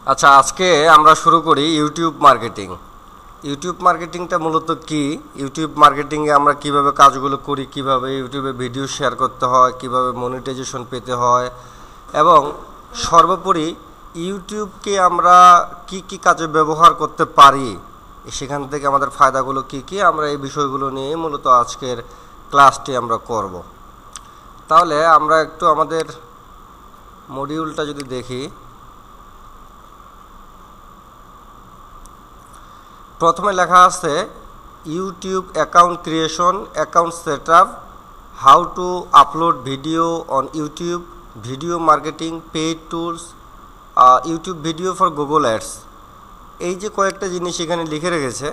আচ্ছা, আজকে আমরা শুরু করি ইউটিউব মার্কেটিং। ইউটিউব মার্কেটিংটা মূলত কি? ইউটিউব মার্কেটিংয়ে আমরা কিভাবে কাজগুলো করি, কিভাবে ইউটিউবে ভিডিও শেয়ার করতে হয়, কিভাবে মনিটাইজেশন পেতে হয়, এবং সর্বোপরি ইউটিউবকে আমরা কি কি কাজে ব্যবহার করতে পারি, সেখান থেকে আমাদের ফায়দাগুলো কি কি, আমরা এই বিষয়গুলো নিয়ে মূলত আজকের ক্লাসটি আমরা করব। তাহলে আমরা একটু আমাদের মডিউলটা যদি দেখি, প্রথমে লেখা আছে YouTube account creation, account setup, how to upload video on YouTube, video marketing, paid tools, YouTube video for Google ads. এই যে কয়েকটা জিনিস এখানে লিখে রেখেছে,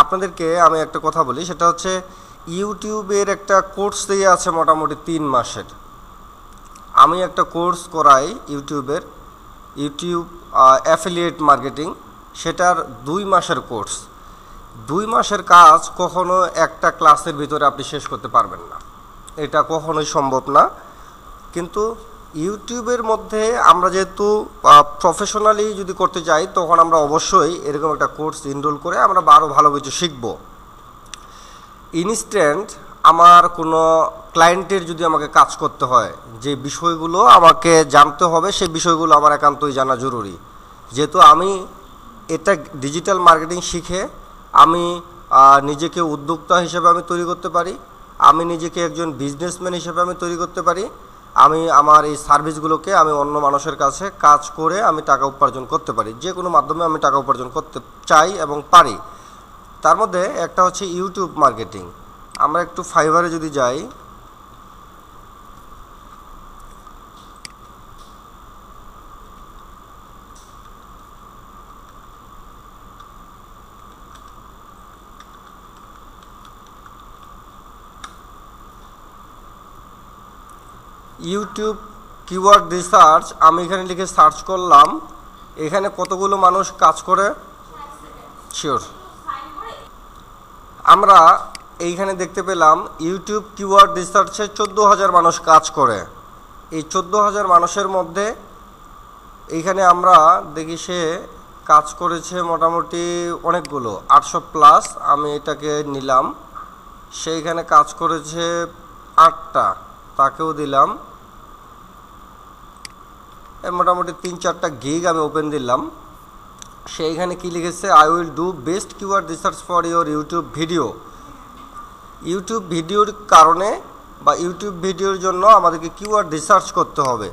আপনাদেরকে আমি একটা কথা বলি, সেটা হচ্ছে ইউটিউবের একটা কোর্স দিয়ে আছে মোটামুটি 3 মাসের। আমি একটা কোর্স করাই ইউটিউবের, ইউটিউব অ্যাফিলিয়েট মার্কেটিং, সেটার 2 মাসের কোর্স। 2 মাসের কাজ কখনো একটা ক্লাসের ভিতরে আপনি শেষ করতে পারবেন না, এটা কখনোই সম্ভব না। কিন্তু ইউটিউবের মধ্যে আমরা যেহেতু প্রফেশনালি যদি করতে চাই, তখন আমরা অবশ্যই এরকম একটা কোর্স এনরোল করে আমরা আরও ভালো কিছু শিখব। ইনস্ট্যান্ট আমার কোনো ক্লায়েন্টের যদি আমাকে কাজ করতে হয়, যে বিষয়গুলো আমাকে জানতে হবে, সেই বিষয়গুলো আমার একান্তই জানা জরুরি। যেহেতু আমি এটা ডিজিটাল মার্কেটিং শিখে আমি নিজেকে উদ্যোক্তা হিসেবে আমি তৈরি করতে পারি, আমি নিজেকে একজন বিজনেসম্যান হিসেবে আমি তৈরি করতে পারি, আমি আমার এই সার্ভিসগুলোকে আমি অন্য মানুষের কাছে কাজ করে আমি টাকা উপার্জন করতে পারি, যে কোনো মাধ্যমে আমি টাকা উপার্জন করতে চাই এবং পারি। তার মধ্যে একটা হচ্ছে ইউটিউব মার্কেটিং। আমরা একটু ফাইবারে যদি যাই, ইউটিউব কিওয়ার্ড রিসার্চ, আমি এখানে লিখে সার্চ করলাম, এখানে কতগুলো মানুষ কাজ করে শিওর আমরা এইখানে দেখতে পেলাম। ইউটিউব কিওয়ার্ড রিসার্চে 14,000 মানুষ কাজ করে। এই 14,000 মানুষের মধ্যে এইখানে আমরা দেখি সে কাজ করেছে মোটামুটি অনেকগুলো, 800+। আমি এটাকে নিলাম, সেইখানে কাজ করেছে 8টা, তাকেও দিলাম। মোটামুটি 3-4টা গিগ আমি ওপেন দিলাম। সেইখানে কি লিখেছে, I will do best keyword research for your YouTube video. YouTube ভিডিওর কারণে বা ইউটিউব ভিডিওর জন্য আমাদেরকে কিওয়ার্ড রিসার্চ করতে হবে।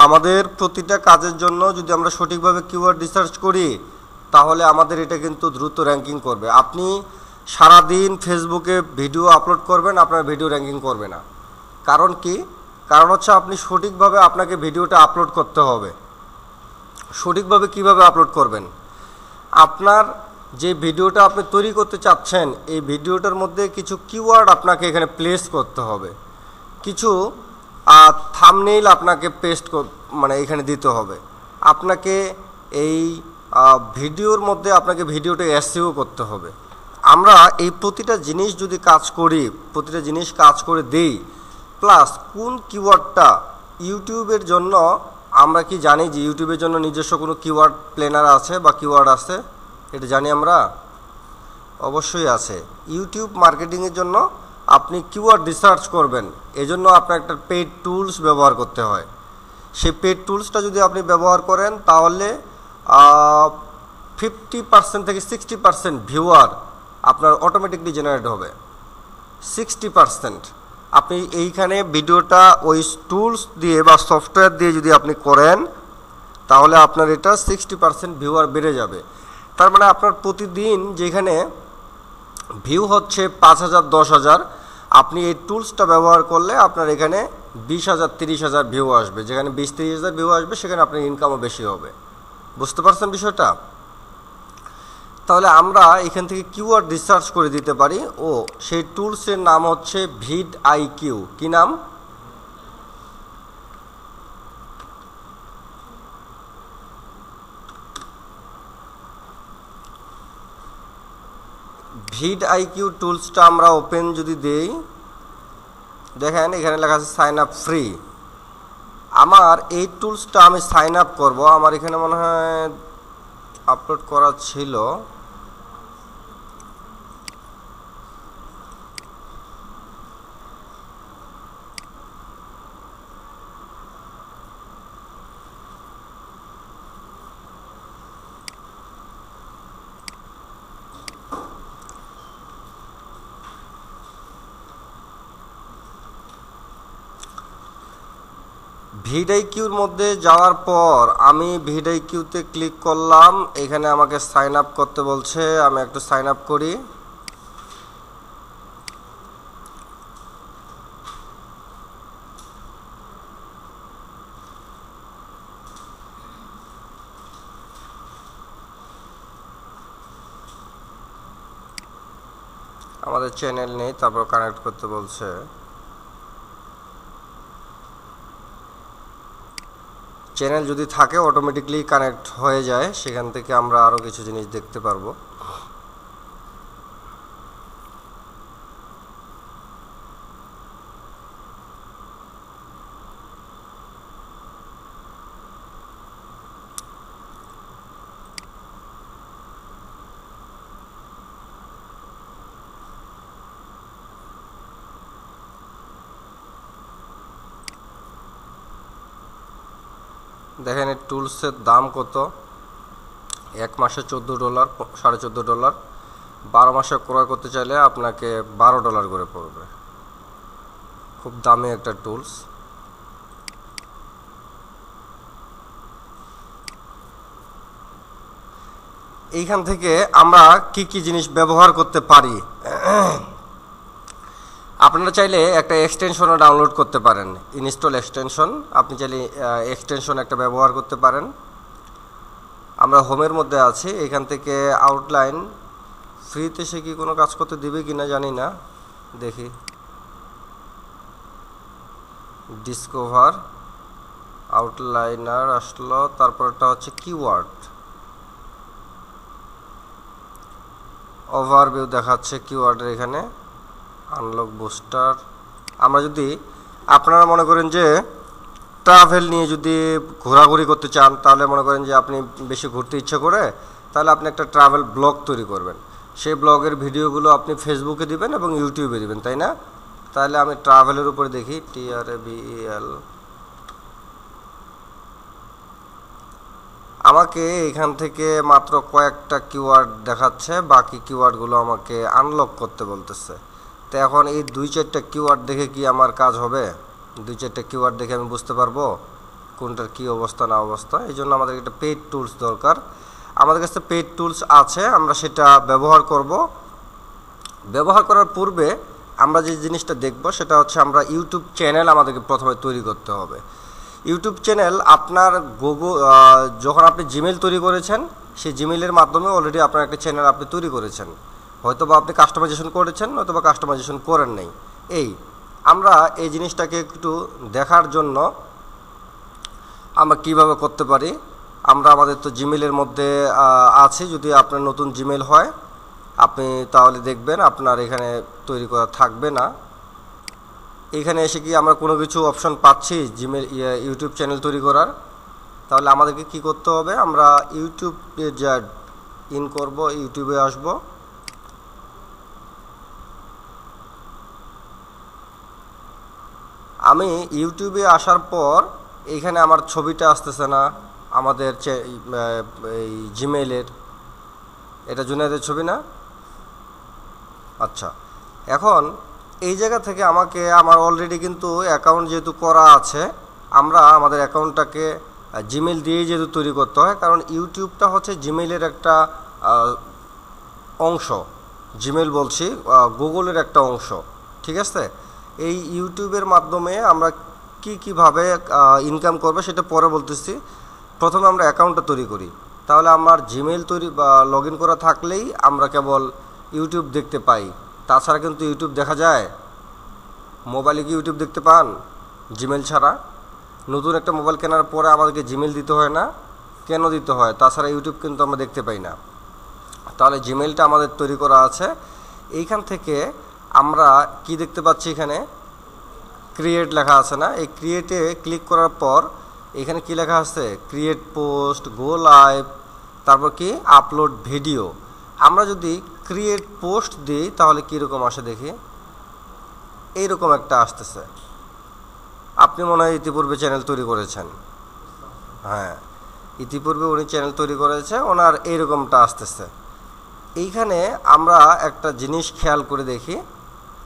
আমাদের প্রতিটা কাজের জন্য যদি আমরা সঠিকভাবে কিওয়ার্ড রিসার্চ করি, তাহলে আমাদের এটা কিন্তু দ্রুত র্যাঙ্কিং করবে। আপনি সারাদিন ফেসবুকে ভিডিও আপলোড করবেন, আপনার ভিডিও র্যাঙ্কিং করবে না। কারণ কি? কারণ হচ্ছে আপনি সঠিকভাবে আপনাকে ভিডিওটা আপলোড করতে হবে। সঠিকভাবে কিভাবে আপলোড করবেন? আপনার যে ভিডিওটা আপনি তৈরি করতে চাচ্ছেন, এই ভিডিওটার মধ্যে কিছু কিওয়ার্ড আপনাকে এখানে প্লেস করতে হবে, কিছু থাম্বনেইল আপনাকে মানে এখানে দিতে হবে। আপনাকে এই ভিডিওর মধ্যে আপনাকে ভিডিওটা এসইও করতে হবে। আমরা এই প্রতিটা জিনিস যদি কাজ করি, প্রতিটা জিনিস কাজ করে দেই, প্লাস কোন কিওয়ার্ডটা ইউটিউবের জন্য, আমরা কি জানি যে ইউটিউবের জন্য নিজস্ব কোনো কিওয়ার্ড প্ল্যানার আছে বা কিওয়ার্ড আছে? এটা জানি আমরা, অবশ্যই আছে। ইউটিউব মার্কেটিংয়ের জন্য আপনি কিওয়ার্ড রিসার্চ করবেন, এজন্য আপনার একটা পেইড টুলস ব্যবহার করতে হয়। সেই পেইড টুলসটা যদি আপনি ব্যবহার করেন, তাহলে 50% থেকে 60% ভিউয়ার আপনার অটোমেটিকলি জেনারেট হবে। 60% আপনি এইখানে ভিডিওটা ওই টুলস দিয়ে বা সফটওয়্যার দিয়ে যদি আপনি করেন, তাহলে আপনার এটা 60% ভিউয়ার বেড়ে যাবে। তার মানে আপনার প্রতিদিন যেখানে ভিউ হচ্ছে 5,000 10,000, আপনি এই টুলসটা ব্যবহার করলে আপনার এখানে 20,000 30,000 ভিউ আসবে। যেখানে 20-30,000 ভিউ আসবে, সেখানে আপনার ইনকামও বেশি হবে। বুঝতে পারছেন বিষয়টা? তাহলে আমরা এখান থেকে কিওয়ার্ড রিসার্চ করে দিতে পারি। ও সেই টুলসের নাম হচ্ছে ভিডআইকিউ। কি নাম? ভিডআইকিউ টুলসটা আমরা ওপেন যদি দেই, দেখেন এখানে লেখা আছে সাইন আপ ফ্রি। আমার এই টুলসটা আমি সাইন আপ করব, আমার এখানে মনে হয় আপলোড করা ছিল। ভিডিআইকিউর মধ্যে যাওয়ার পর আমি ভিডিআইকিউতে ক্লিক করলাম, এখানে আমাকে সাইন আপ করতে বলছে, আমি একটু সাইন আপ করি। আমাদের চ্যানেল নেই, তারপর কানেক্ট করতে বলছে। চ্যানেল যদি থাকে অটোমেটিকলি কানেক্ট হয়ে যায়, সেখান থেকে আমরা আরও কিছু জিনিস দেখতে পারবো। দেখেন এই টুলসের দাম কত, 1 মাসে $14, $14.5, 12 মাসে ক্রয় করতে চাইলে আপনাকে $12 করে পড়বে। খুব দামি একটা টুলস। এইখান থেকে আমরা কি কি জিনিস ব্যবহার করতে পারি, আপনারা চাইলে একটা এক্সটেনশনও ডাউনলোড করতে পারেন, ইনস্টল এক্সটেনশন। আপনি চাইলে এক্সটেনশন একটা ব্যবহার করতে পারেন। আমরা হোমের মধ্যে আছি, এখান থেকে আউটলাইন ফ্রিতে সে কি কোনো কাজ করতে দিবে কিনা জানি না, দেখি। ডিসকভার আউটলাইনার আসলো, তারপরটা হচ্ছে কিওয়ার্ড, ওভারভিউ দেখাচ্ছে কিওয়ার্ডের এখানে, আনলক বুস্টার। আমরা যদি আপনারা মনে করেন যে ট্রাভেল নিয়ে যদি ঘোরাঘুরি করতে চান, তাহলে মনে করেন যে আপনি বেশি ঘুরতে ইচ্ছা করে, তাহলে আপনি একটা ট্রাভেল ব্লগ তৈরি করবেন। সেই ব্লগের ভিডিওগুলো আপনি ফেসবুকে দিবেন এবং ইউটিউবে দিবেন, তাই না? তাহলে আমি ট্রাভেলের উপরে দেখি, TRAVEL। আমাকে এখান থেকে মাত্র কয়েকটা কিওয়ার্ড দেখাচ্ছে, বাকি কিওয়ার্ডগুলো আমাকে আনলক করতে বলতেছে। তো এখন এই 2-4টা কিওয়ার্ড দেখে কি আমার কাজ হবে? 2-4টা কিওয়ার্ড দেখে আমি বুঝতে পারবো কোনটার কি অবস্থা না অবস্থা। এই জন্য আমাদের একটা পেইড টুলস দরকার। আমাদের কাছে পেইড টুলস আছে, আমরা সেটা ব্যবহার করব। ব্যবহার করার পূর্বে আমরা যে জিনিসটা দেখব সেটা হচ্ছে আমরা ইউটিউব চ্যানেল আমাদেরকে প্রথমে তৈরি করতে হবে। ইউটিউব চ্যানেল আপনার যখন আপনি জিমেল তৈরি করেছেন, সেই জিমেলের মাধ্যমে অলরেডি আপনার একটা চ্যানেল আপনি তৈরি করেছেন, হয়তো বা আপনি কাস্টমাইজেশন করেছেন, নয়তো বা কাস্টমাইজেশন করেন নাই। আমরা এই জিনিসটাকে একটু দেখার জন্য আমরা কিভাবে করতে পারি, আমরা আমাদের তো জিমেলের মধ্যে আছে। যদি আপনার নতুন জিমেল হয়, আপনি তাহলে দেখবেন আপনার এখানে তৈরি করা থাকবে না। এখানে এসে কি আমরা কোনো কিছু অপশন পাচ্ছি জিমেল ইউটিউব চ্যানেল তৈরি করার? তাহলে আমাদেরকে কি করতে হবে, আমরা ইউটিউবে যা ইন করব, ইউটিউবে আসব। আমি ইউটিউবে আসার পর এইখানে আমার ছবিটা আসতেছে না, আমাদের এই জিমেইলের, এটা জুনায়েদের ছবি না? আচ্ছা, এখন এই জায়গা থেকে আমাকে আমার অলরেডি কিন্তু অ্যাকাউন্ট যেহেতু করা আছে, আমরা আমাদের অ্যাকাউন্টটাকে জিমেইল দিয়েই যেহেতু তৈরি করতে হয়, কারণ ইউটিউবটা হচ্ছে জিমেইলের একটা অংশ। জিমেইল বলছি, গুগলের একটা অংশ, ঠিক আছে? এই ইউটিউবের মাধ্যমে আমরা কিভাবে ইনকাম করবে সেটা পরে বলতেছি। প্রথমে আমরা অ্যাকাউন্টটা তৈরি করি, তাহলে আমার জিমেইল তৈরি বা লগ ইন করা থাকলেই আমরা কেবল ইউটিউব দেখতে পাই। তাছাড়া কিন্তু ইউটিউব দেখা যায়? মোবাইলে কি ইউটিউব দেখতে পান জিমেইল ছাড়া? নতুন একটা মোবাইল কেনার পরে আমাদেরকে জিমেইল দিতে হয় না? কেন দিতে হয়? তাছাড়া ইউটিউব কিন্তু আমরা দেখতে পাই না। তাহলে জিমেইলটা আমাদের তৈরি করা আছে। এইখান থেকে আমরা কি দেখতে পাচ্ছি, এখানে ক্রিয়েট লেখা আছে না, এই ক্রিয়েটে ক্লিক করার পর এখানে কি লেখা আছে, ক্রিয়েট পোস্ট, গো লাইভ, তারপর কি আপলোড ভিডিও। আমরা যদি ক্রিয়েট পোস্ট দিই তাহলে কীরকম আসে দেখি, এইরকম একটা আসতেছে। আপনি মনে হয় ইতিপূর্বে চ্যানেল তৈরি করেছেন, হ্যাঁ ইতিপূর্বে উনি চ্যানেল তৈরি করেছে, ওনার এইরকমটা আসতেছে। এইখানে আমরা একটা জিনিস খেয়াল করে দেখি,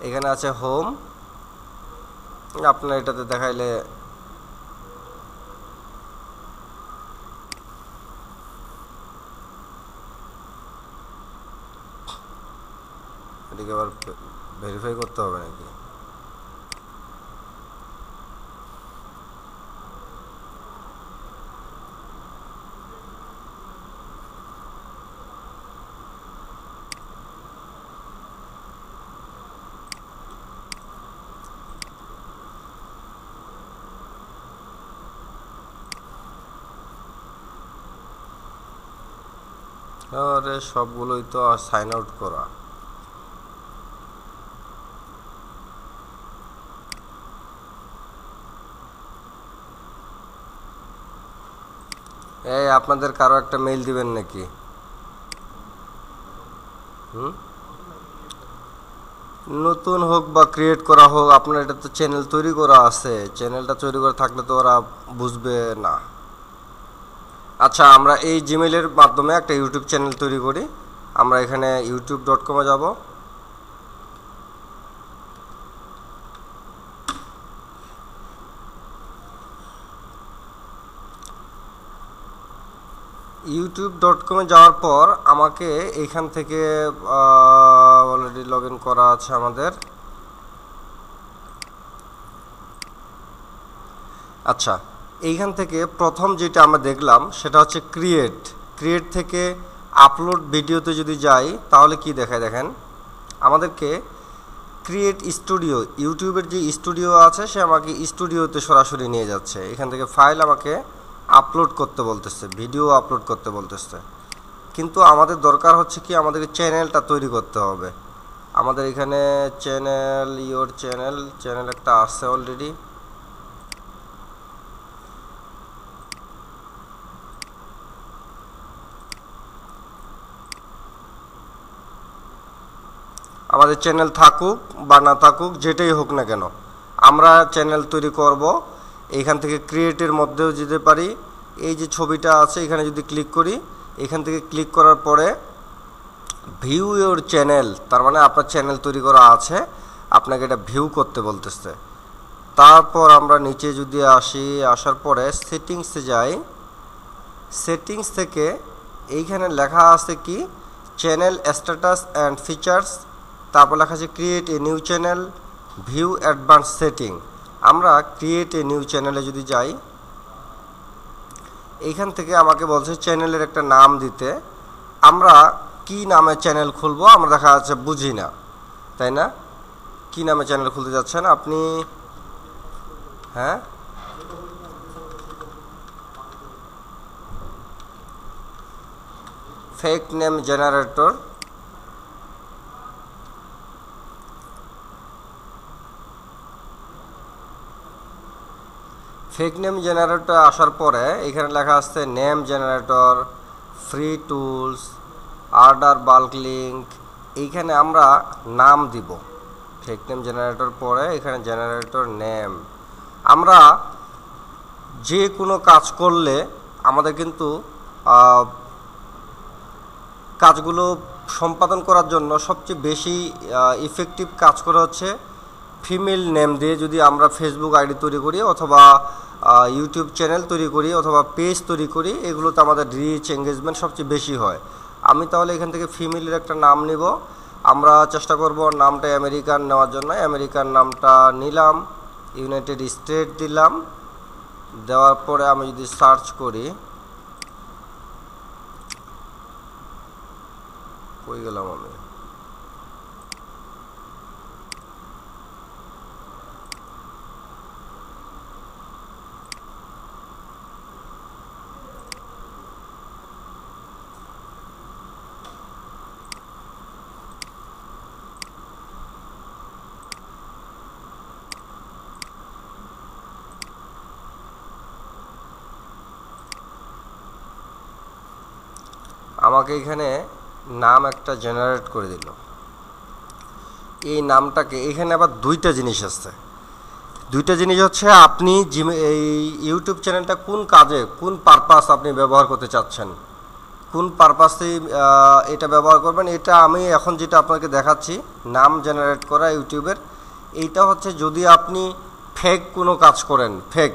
এখানে আছে হোম, আপনার এটাতে দেখাইলে এটাকে আবার ভেরিফাই করতে হবে নাকি, আরে সবগুলোই তো সাইন আউট করা। এই আপনাদের কারো একটা মেইল দিবেন নাকি? নতুন হোক বা ক্রিয়েট করা হোক, আপনার এটা তো চ্যানেল তৈরি করা আছে, চ্যানেলটা তৈরি করা থাকলে তো ওরা বুঝবে না। আচ্ছা, আমরা এই জিমেইলের মাধ্যমে একটা ইউটিউব চ্যানেল তৈরি করি। আমরা এখানে youtube.com-এ যাব। youtube.com-এ যাওয়ার পর আমাকে এইখান থেকে অলরেডি লগ ইন করা আছে আমাদের। আচ্ছা, এইখান থেকে প্রথম যেটা আমরা দেখলাম সেটা হচ্ছে ক্রিয়েট থেকে আপলোড ভিডিওতে যদি যাই তাহলে কি দেখায় দেখেন, আমাদেরকে ক্রিয়েট স্টুডিও, ইউটিউবের যে স্টুডিও আছে সে আমাকে স্টুডিওতে সরাসরি নিয়ে যাচ্ছে। এখান থেকে ফাইল আমাকে আপলোড করতে বলতেছে, ভিডিও আপলোড করতে বলতেছে। কিন্তু আমাদের দরকার হচ্ছে কি, আমাদেরকে চ্যানেলটা তৈরি করতে হবে। আমাদের এখানে চ্যানেল একটা আছে অলরেডি। আমাদের চ্যানেল থাকুক বা না থাকুক, যেটাই হোক না কেন, আমরা চ্যানেল তৈরি করব। এইখান থেকে ক্রিয়েটের মধ্যেও যেতে পারি। এই যে ছবিটা আছে এখানে যদি ক্লিক করি, এখান থেকে ক্লিক করার পরে ভিউ ইওর চ্যানেল, তার মানে আপনার চ্যানেল তৈরি করা আছে, আপনাকে এটা ভিউ করতে বলতেছে। তারপর আমরা নিচে যদি আসার পরে সেটিংসে যাই, সেটিংস থেকে এইখানে লেখা আছে কি চ্যানেল স্ট্যাটাস অ্যান্ড ফিচার্স, তারপর লেখা আছে create a new channel, view advance setting. আমরা ক্রিয়েট এ নিউ চ্যানেলে যদি যাই, এইখান থেকে আমাকে বলছে চ্যানেলের একটা নাম দিতে। আমরা কি নামে চ্যানেল খুলবো আমরা দেখা যাচ্ছে বুঝি না, তাই না? কি নামে চ্যানেল খুলতে যাচ্ছেন আপনি? হ্যাঁ, fake name generator. Fake name generator আসার পরে এখানে লেখা আছে name generator, free tools, order bulk link. এইখানে আমরা নাম দিব ফেক নেম জেনারেটর, পরে এখানে জেনারেটর নেম। আমরা যে কোনো কাজ করলে আমাদের কিন্তু কাজগুলো সম্পাদন করার জন্য সবচেয়ে বেশি ইফেক্টিভ কাজ করা হচ্ছে ফিমেল নেম দিয়ে। যদি আমরা ফেসবুক আইডি তৈরি করি অথবা ইউটিউব চ্যানেল তৈরি করি অথবা পেজ তৈরি করি, এগুলোতে আমাদের রিচ এঙ্গেজমেন্ট সবচেয়ে বেশি হয়। আমি তাহলে এখান থেকে ফিমেলের একটা নাম নিব। আমরা চেষ্টা করব নামটা আমেরিকান নেওয়ার জন্য। আমেরিকান নামটা নিলাম, ইউনাইটেড স্টেট দিলাম। দেওয়ার পরে আমি যদি সার্চ করি, কই গেলাম আমি, আমাকে এখানে নাম একটা জেনারেট করে দিল। এই নামটাকে এখানে আবার দুইটা জিনিস আছে। দুইটা জিনিস হচ্ছে আপনি এই ইউটিউব চ্যানেলটা কোন কাজে, কোন পারপাস আপনি ব্যবহার করতে চাচ্ছেন, কোন পারপাসে এটা ব্যবহার করবেন। এটা আমি এখন যেটা আপনাকে দেখাচ্ছি নাম জেনারেট করা ইউটিউবের, এইটা হচ্ছে যদি আপনি ফেক কোনো কাজ করেন, ফেক,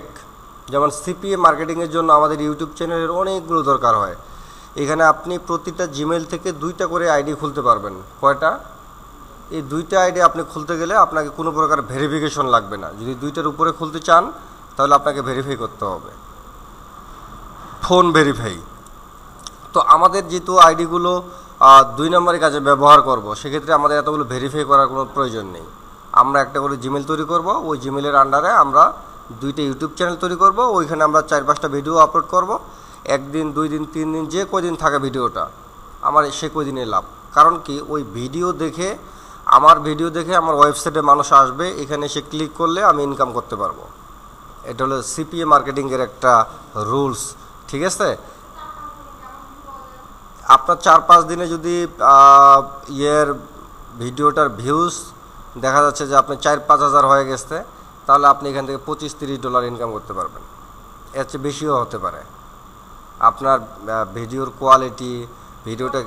যেমন সিপিএ মার্কেটিংয়ের জন্য আমাদের ইউটিউব চ্যানেলের অনেকগুলো দরকার হয়। এখানে আপনি প্রতিটা জিমেল থেকে 2টা করে আইডি খুলতে পারবেন। কয়টা? এই 2টা আইডি আপনি খুলতে গেলে আপনাকে কোনো প্রকার ভেরিফিকেশন লাগবে না। যদি 2টার উপরে খুলতে চান তাহলে আপনাকে ভেরিফাই করতে হবে, ফোন ভেরিফাই। তো আমাদের যেহেতু আইডিগুলো 2 নম্বরের কাজে ব্যবহার করব, সেক্ষেত্রে আমাদের এতগুলো ভেরিফাই করার কোনো প্রয়োজন নেই। আমরা একটা করে জিমেল তৈরি করব, ওই জিমেলের আন্ডারে আমরা 2টা ইউটিউব চ্যানেল তৈরি করব, ওইখানে আমরা 4-5টা ভিডিও আপলোড করব। 1 দিন 2 দিন 3 দিন যে কয়দিন থাকে ভিডিওটা আমার সে কয়দিনে লাভ। কারণ কি, ওই ভিডিও দেখে আমার ওয়েবসাইটে মানুষ আসবে, এখানে সে ক্লিক করলে আমি ইনকাম করতে পারবো। এটা হলো সিপিএ মার্কেটিংয়ের একটা রুলস, ঠিক আছে? আপনার 4-5 দিনে যদি ভিডিওটার ভিউজ দেখা যাচ্ছে যে আপনার 4-5 হাজার হয়ে গেছে, তাহলে আপনি এখান থেকে $25-30 ইনকাম করতে পারবেন। এর চেয়ে বেশিও হতে পারে। আপনার ভিডিওর কোয়ালিটি, ভিডিওটা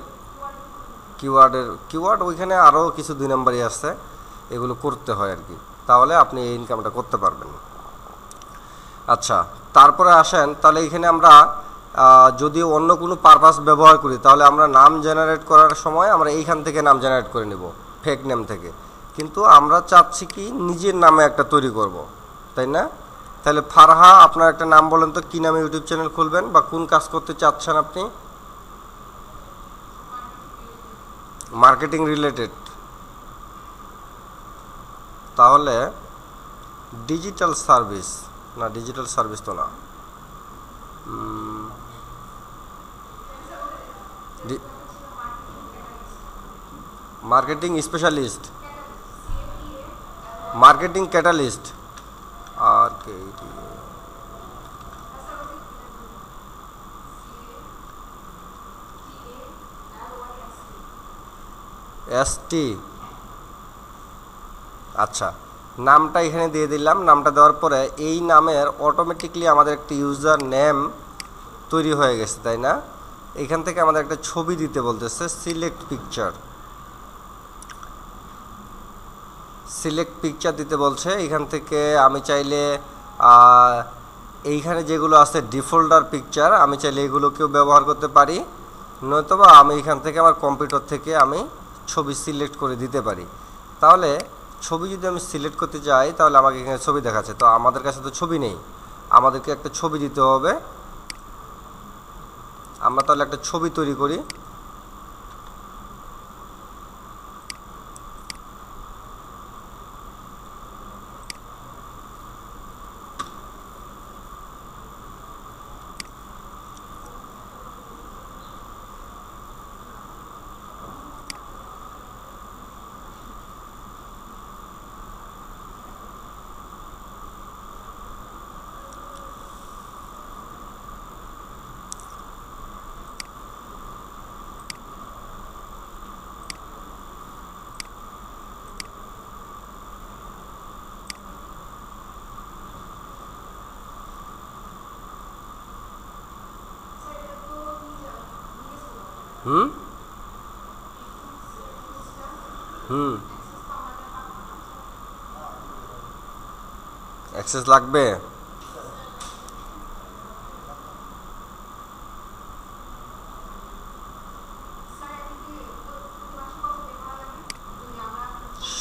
কিওয়ার্ড ওইখানে আরও কিছু 2 নম্বরই আছে, এগুলো করতে হয় আর কি, তাহলে আপনি এই ইনকামটা করতে পারবেন। আচ্ছা, তারপরে আসেন, তাহলে এখানে আমরা যদি অন্য কোনো পারপাস ব্যবহার করি, তাহলে আমরা নাম জেনারেট করার সময় আমরা এইখান থেকে নাম জেনারেট করে নেব, ফেক নেম থেকে। কিন্তু আমরা চাচ্ছি কি নিজের নামে একটা তৈরি করব, তাই না? তাহলে ফারহা, আপনার একটা নাম বলেন তো, কী নামে ইউটিউব চ্যানেল খুলবেন বা কোন কাজ করতে চাচ্ছেন আপনি? Marketing related. তাহলে ডিজিটাল সার্ভিস, না ডিজিটাল সার্ভিস তো না, মার্কেটিং স্পেশালিস্ট, মার্কেটিং ক্যাটালিস্ট, আর কে ST। আচ্ছা, নামটা এখানে দিয়ে দিলাম। নামটা দেওয়ার পরে এই নামের অটোমেটিকলি আমাদের একটা ইউজার নেম তৈরি হয়ে গেছে, তাই না? এখান থেকে আমাদের একটা ছবি দিতে বলতেছে, সিলেক্ট পিকচার দিতে বলছে। এখান থেকে আমি চাইলে এইখানে যেগুলো আছে ডিফল্টার পিকচার, আমি চাইলে এগুলোকেও ব্যবহার করতে পারি, নয়তোবা আমি এখান থেকে আমার কম্পিউটার থেকে আমি ছবি সিলেক্ট করে দিতে পারি। তাহলে ছবি যদি আমি সিলেক্ট করতে যাই, তাহলে আমাকে এখানে ছবি দেখাচ্ছে, তো আমাদের কাছে তো ছবি নেই, আমাদেরকে একটা ছবি দিতে হবে। আমরা তাহলে একটা ছবি তৈরি করি। অ্যাক্সেস লাগবে।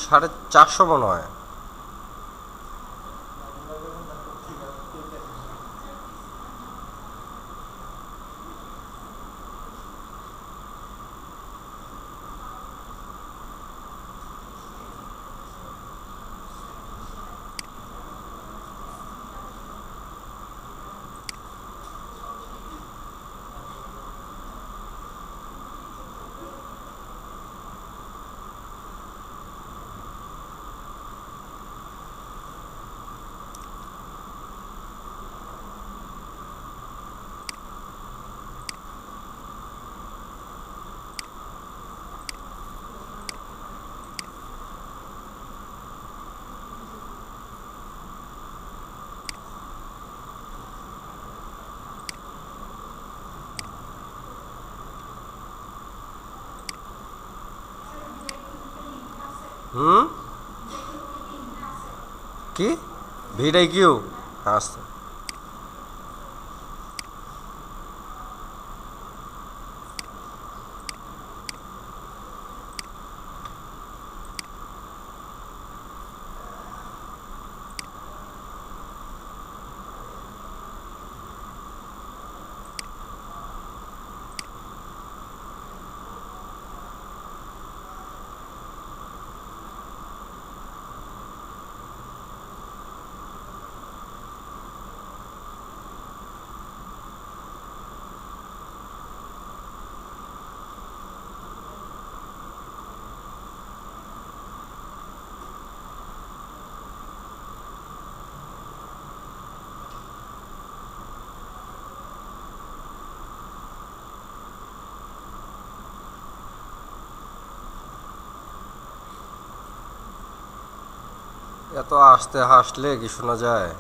$450 মনে হয়। হুম, কি ভিডাই কিউ? আচ্ছা, এত আস্তে হাসলে কি শোনা যায়?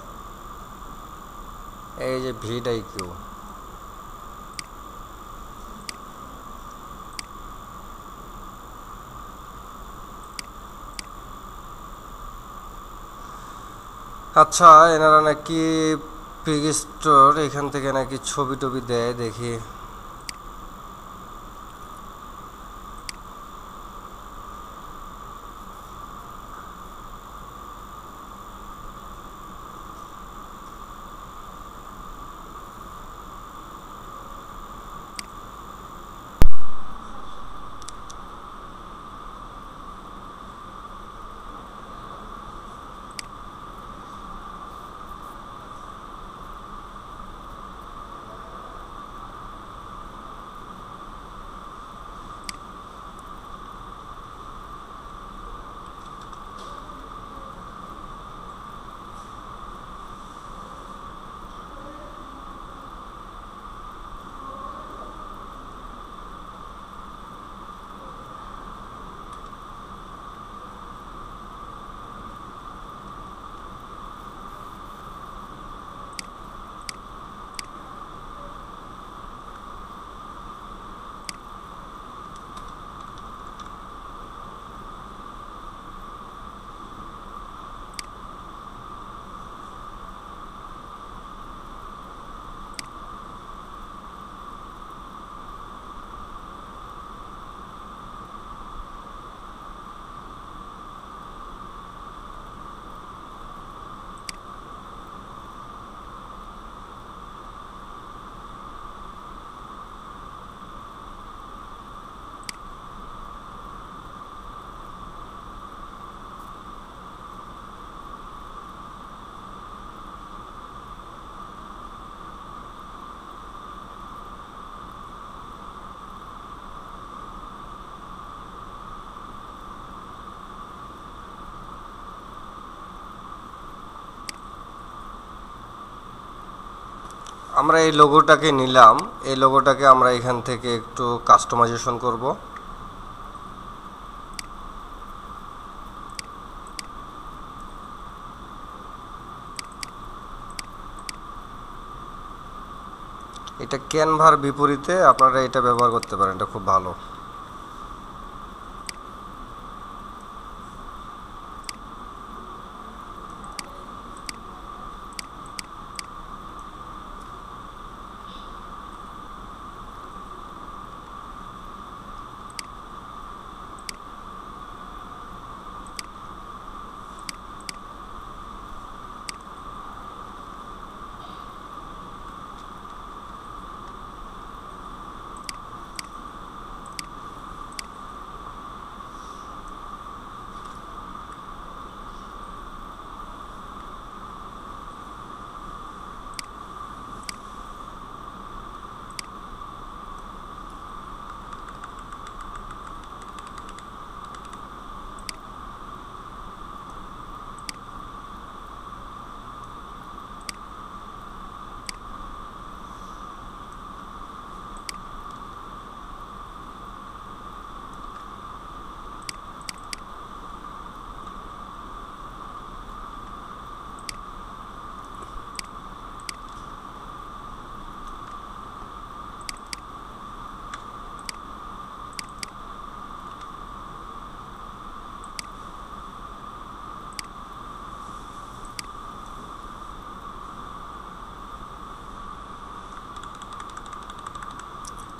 এই যে ভিডাই কিউ। আচ্ছা, এনারা নাকি পিক স্টোর এখান থেকে নাকি ছবি টবি দেয়, দেখি। আমরা এই লোগোটাকে নিলাম, এই লোগোটাকে আমরা এখান থেকে একটু কাস্টমাইজেশন করব। এটা ক্যানভার বিপরীতে আপনারা এটা ব্যবহার করতে পারেন, এটা খুব ভালো।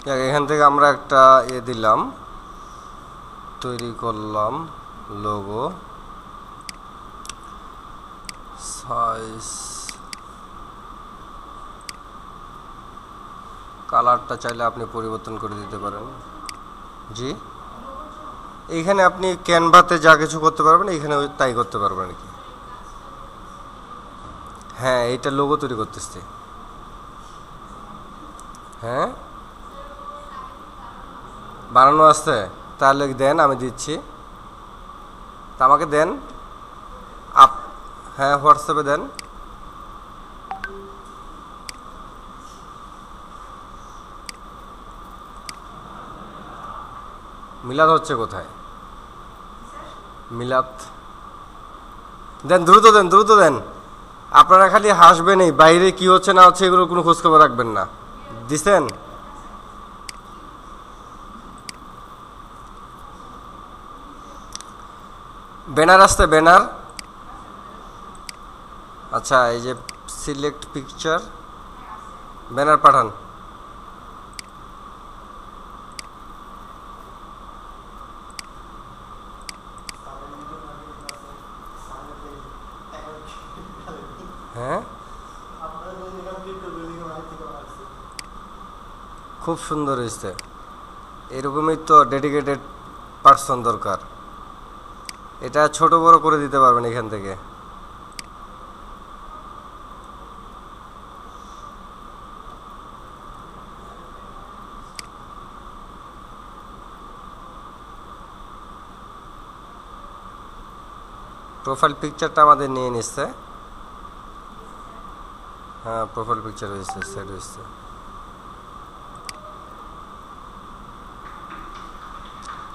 এখান থেকে আমরা একটা দিলাম, তৈরি করলাম লোগো, সাইজ, কালারটা চাইলে আপনি পরিবর্তন করে দিতে পারেন। জি, এইখানে আপনি ক্যানভাতে যা কিছু করতে পারবেন এইখানে তাই করতে পারবেন আর কি। হ্যাঁ, এইটা লোগো তৈরি করতেছি। হ্যাঁ, বানানো আছে, তাহলে দেন, আমি দিচ্ছি। তা আমাকে দেন আপ, হ্যাঁ হোয়াটসঅ্যাপে দেন। মিলাদ হচ্ছে কোথায়? মিলাদ দেন, দ্রুত দেন, দ্রুত দেন। আপনারা খালি হাসবেনই, বাইরে কি হচ্ছে না হচ্ছে এগুলো কোনো খোঁজখবর রাখবেন না। দিছেন? ব্যানার আসছে, ব্যানার। আচ্ছা, এই যে সিলেক্ট পিকচার, ব্যানার পাঠান। হ্যাঁ, খুব সুন্দর হয়েছে। এরকমই তো ডেডিকেটেড পার্সন দরকার। এটা ছোট বড় করে দিতে পারবেন এখান থেকে। প্রোফাইল পিকচারটা আমাদের নিয়ে নিচ্ছে। হ্যাঁ, প্রোফাইল পিকচার হয়েছে, সেট হয়েছে।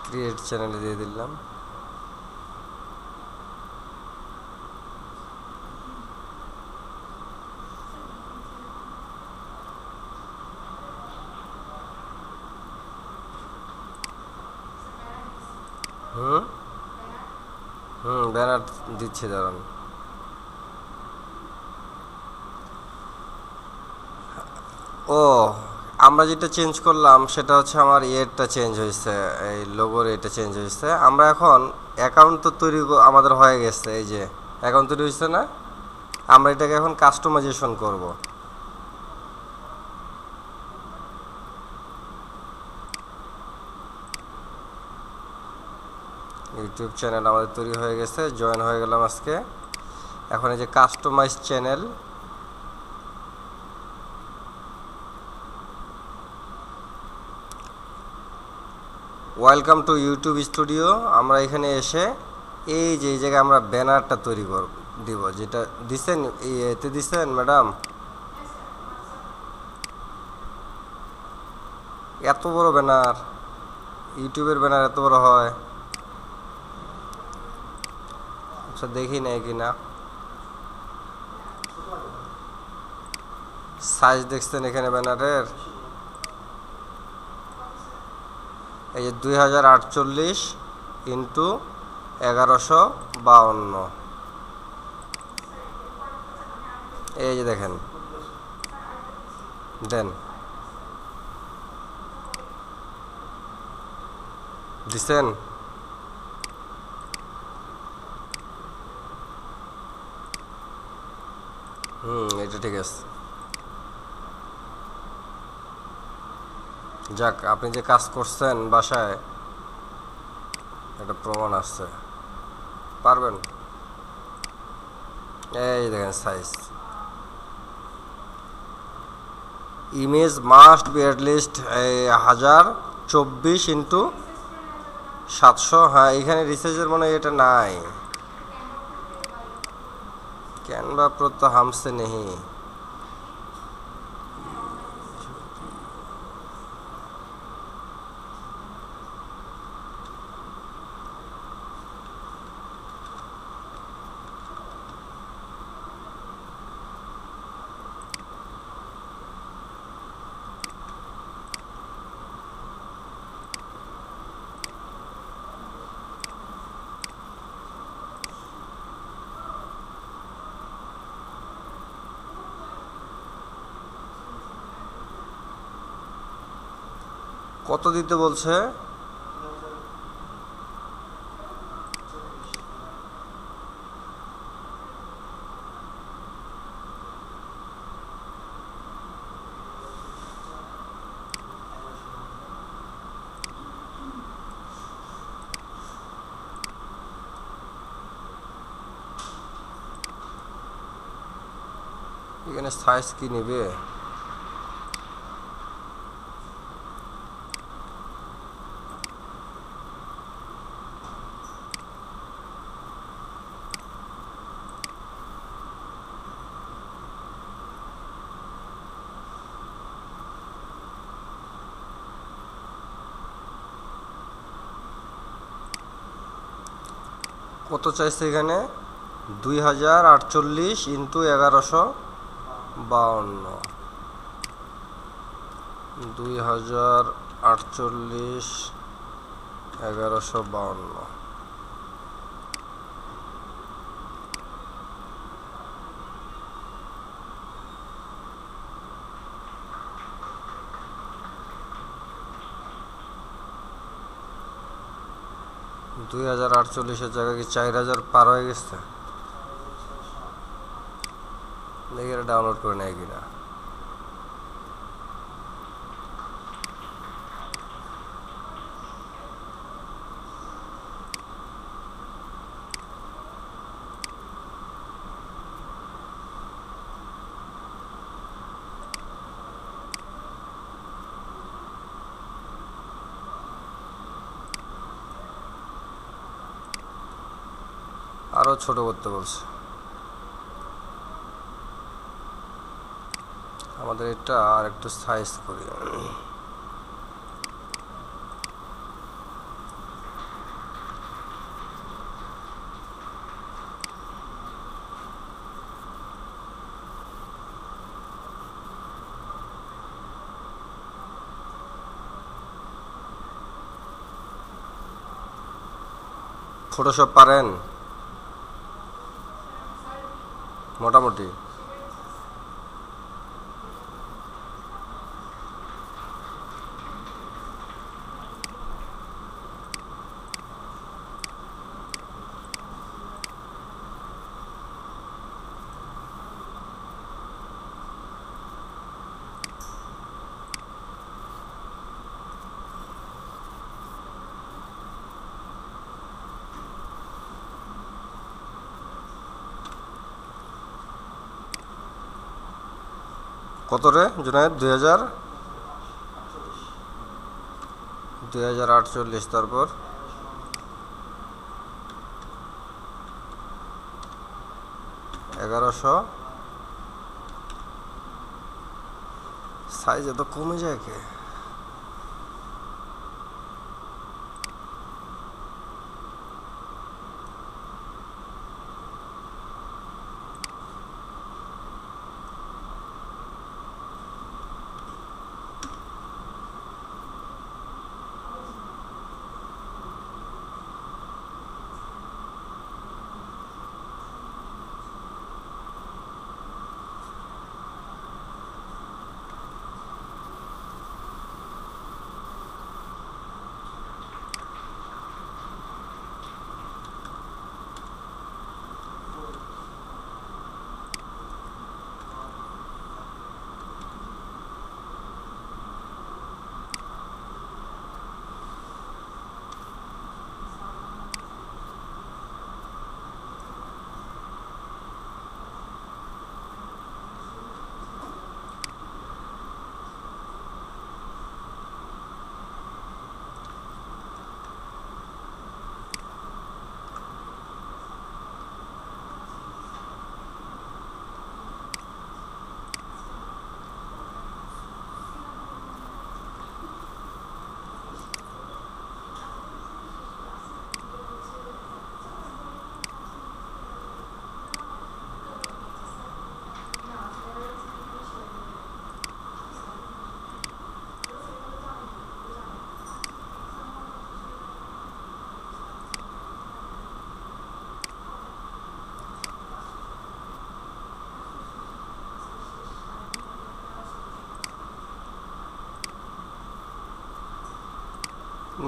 ক্রিয়েট চ্যানেলে দিয়ে দিলাম। ব্যানার দিচ্ছি, দাঁড়ান। ও, আমরা যেটা চেঞ্জ করলাম সেটা হচ্ছে আমার ইয়েরটা চেঞ্জ হয়েছে, এই লোগোর এটা চেঞ্জ হয়েছে। আমরা এখন অ্যাকাউন্ট তো তৈরি আমাদের হয়ে গেছে, এই যে অ্যাকাউন্ট তৈরি হয়েছে না, আমরা এটাকে এখন কাস্টমাইজেশন করব। ইউটিউব চ্যানেল আমাদের তৈরি হয়ে গেছে, জয়েন হয়ে গেলাম আজকে। এখন এই যে customize channel, welcome to YouTube studio. আমরা এখানে এসে এই যে এই জায়গায় আমরা ব্যানারটা তৈরি দিব, যেটা দিছেন, এতে দিছেন ম্যাডাম। এত বড় ব্যানার, ইউটিউবের ব্যানার এত বড় হয়? আচ্ছা, দেখি নাই কিনা। সাইজ দেখছেন এখানে ব্যানারের? এই যে 2048 ইন্টু 1152, এই যে দেখেন, দেন, দিছেন? এটা ঠিক আছে। যাক, আপনি যে কাজ করছেন বাসায়, এটা প্রমাণ আসছে, পারবেন। এই দেখেন size, image must be at least 1024 into 700। হ্যাঁ, এখানে রিসার্চের মনে হয় এটা নাই। कैनवा प्रो तो हमसे नहीं। কত দিতে বলছে? এখানে সাইজ কি নেবে? কত চাইছে এখানে? 2048 ইন্টু 1152, 2048 1152। দুই 2048-এর জায়গায় কি 4000 পার হয়ে গেছে? দেখি এটা ডাউনলোড করে নেয় কিনা। আরো ছোট করতে বলছে। আমাদের এটা আর একটু সাইজ করি। ফটোশপ পারেন মোটামুটি? কত রে জুনায়েদ? 2048, তারপর 1100। সাইজ এত কমে যায় কে?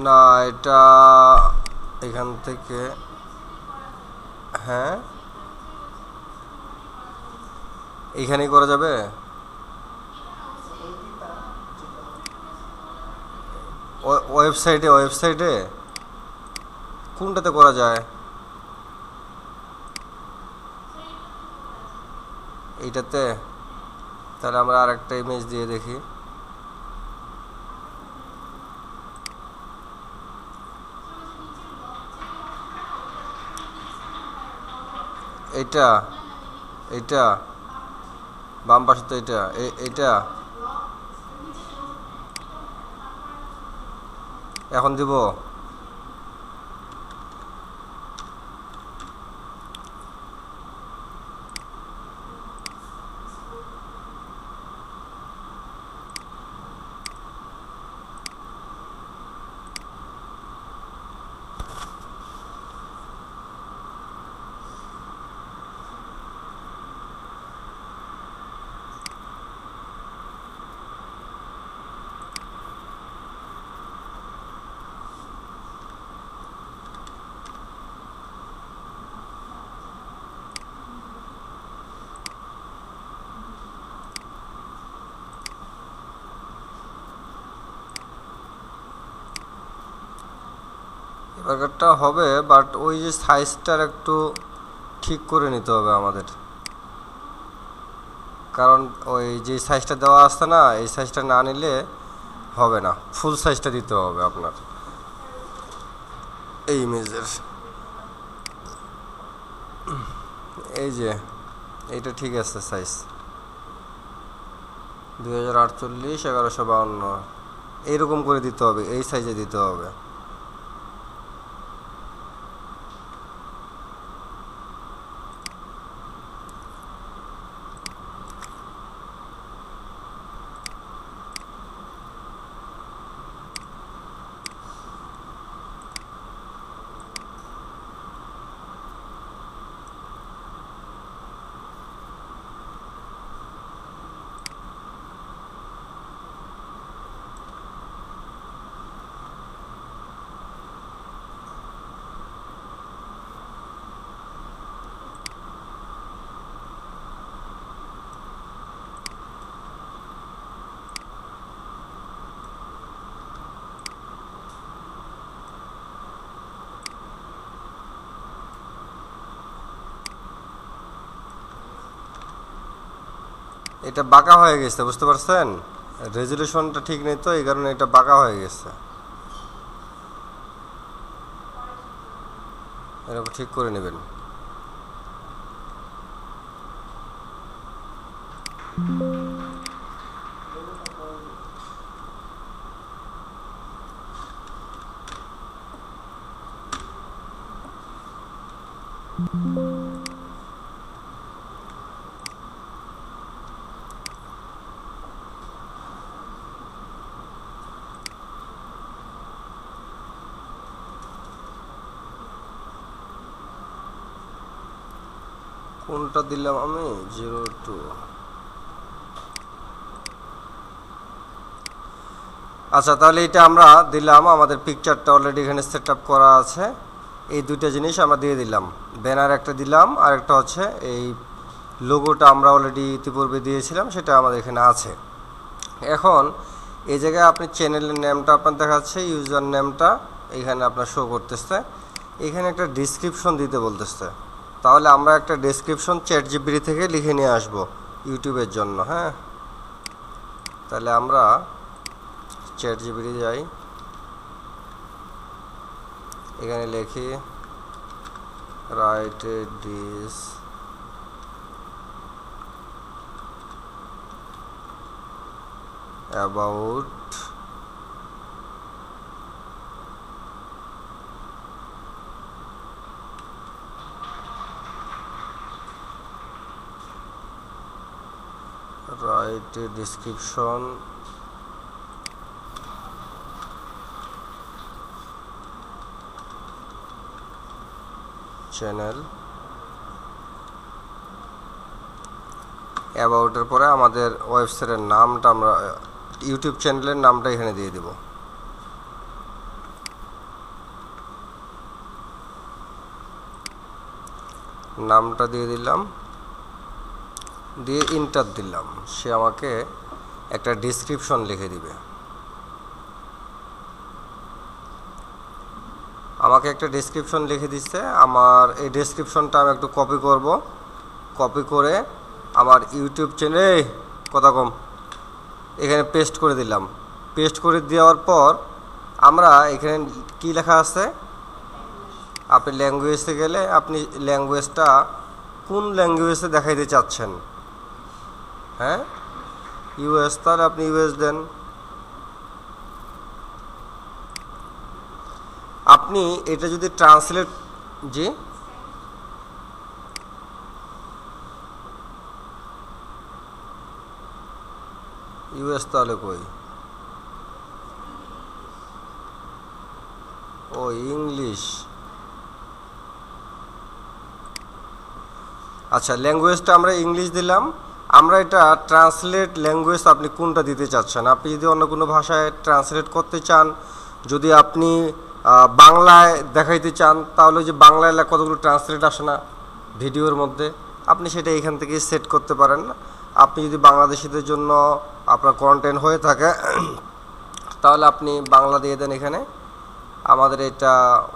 না, এটা এখান থেকে, হ্যাঁ এইখানেই করা যাবে। ওয়েবসাইটে কোনটাতে করা যায়? এইটাতে? তাহলে আমরা আরেকটা ইমেজ দিয়ে দেখি। এইটা এইটা বাম পাশে তো এটা, এইটা এখন দিব। বার্গারটা হবে, বাট ওই যে সাইজটার একটু ঠিক করে নিতে হবে আমাদের, কারণ ওই যে সাইজটা দেওয়া আসছে না, এই সাইজটা না নিলে হবে না, ফুল সাইজটা দিতে হবে আপনার এই ইমেজের। এই যে এইটা ঠিক আছে, সাইজ 2048 1152 এইরকম করে দিতে হবে, এই সাইজে দিতে হবে। এটা বাঁকা হয়ে গেছে, বুঝতে পারছেন? রেজুলেশনটা ঠিক নেই তো, এই কারণে এটা বাঁকা হয়ে গেছে। এরকম ঠিক করে নেবেন। কোনটা দিলাম আমি? 02। আচ্ছা, তাহলে এটা আমরা দিলাম, আমাদের পিকচারটা অলরেডি এখানে সেট আপ করা আছে। এই দুইটা জিনিস আমরা দিয়ে দিলাম, ব্যানার একটা দিলাম, আর একটা হচ্ছে এই লোগোটা আমরা অলরেডি ইতিপূর্বে দিয়েছিলাম, সেটা আমাদের এখানে আছে। এখন এই জায়গায় আপনি চ্যানেলের নেমটা আপনার দেখাচ্ছে, ইউজার নেমটা এখানে আপনার শো করতেছে, এখানে একটা ডেসক্রিপশন দিতে বলতেছে। তাহলে আমরা একটা ডেসক্রিপশন চ্যাটজিপিটি থেকে লিখে নিয়ে আসব ইউটিউবের জন্য। হ্যাঁ, তাহলে আমরা চ্যাটজিপিটি যাই, এখানে লিখি right this about write a description channel about এর পরে আমাদের ওয়েবসাইটের নামটা, আমরা ইউটিউব চ্যানেলের নামটা এখানে দিয়ে দেব। নামটা দিয়ে দিলাম, দিয়ে ইন্টার দিলাম। সে আমাকে একটা ডেসক্রিপশন লিখে দিবে। আমাকে একটা ডেসক্রিপশন লিখে দিচ্ছে। আমার এই ডেসক্রিপশনটা আমি একটু কপি করব। কপি করে আমার ইউটিউব চ্যানেলে কথা কম এখানে পেস্ট করে দিলাম। পেস্ট করে দেওয়ার পর আমরা এখানে কি লেখা আছে, আপনি ল্যাঙ্গুয়েজে গেলে আপনি ল্যাঙ্গুয়েজটা কোন ল্যাঙ্গুয়েজে দেখাইতে চাচ্ছেন। হ্যাঁ, ইউএস, তাহলে আপনি ইউএস দেন। আপনি এটা যদি ট্রান্সলেট, জি ইউএস তাহলে কই, ও ইংলিশ। আচ্ছা, ল্যাঙ্গুয়েজটা আমরা ইংলিশ দিলাম। আমরা এটা ট্রান্সলেট ল্যাঙ্গুয়েজ আপনি কোনটা দিতে চাচ্ছেন। আপনি যদি অন্য কোনো ভাষায় ট্রান্সলেট করতে চান, যদি আপনি বাংলায় দেখাইতে চান, তাহলে যে বাংলায় কতগুলো ট্রান্সলেট আসে না ভিডিওর মধ্যে, আপনি সেটা এখান থেকে সেট করতে পারেন। আপনি যদি বাংলাদেশিদের জন্য আপনার কন্টেন্ট হয়ে থাকে তাহলে আপনি বাংলা দিয়ে দেন। এখানে আমাদের এটা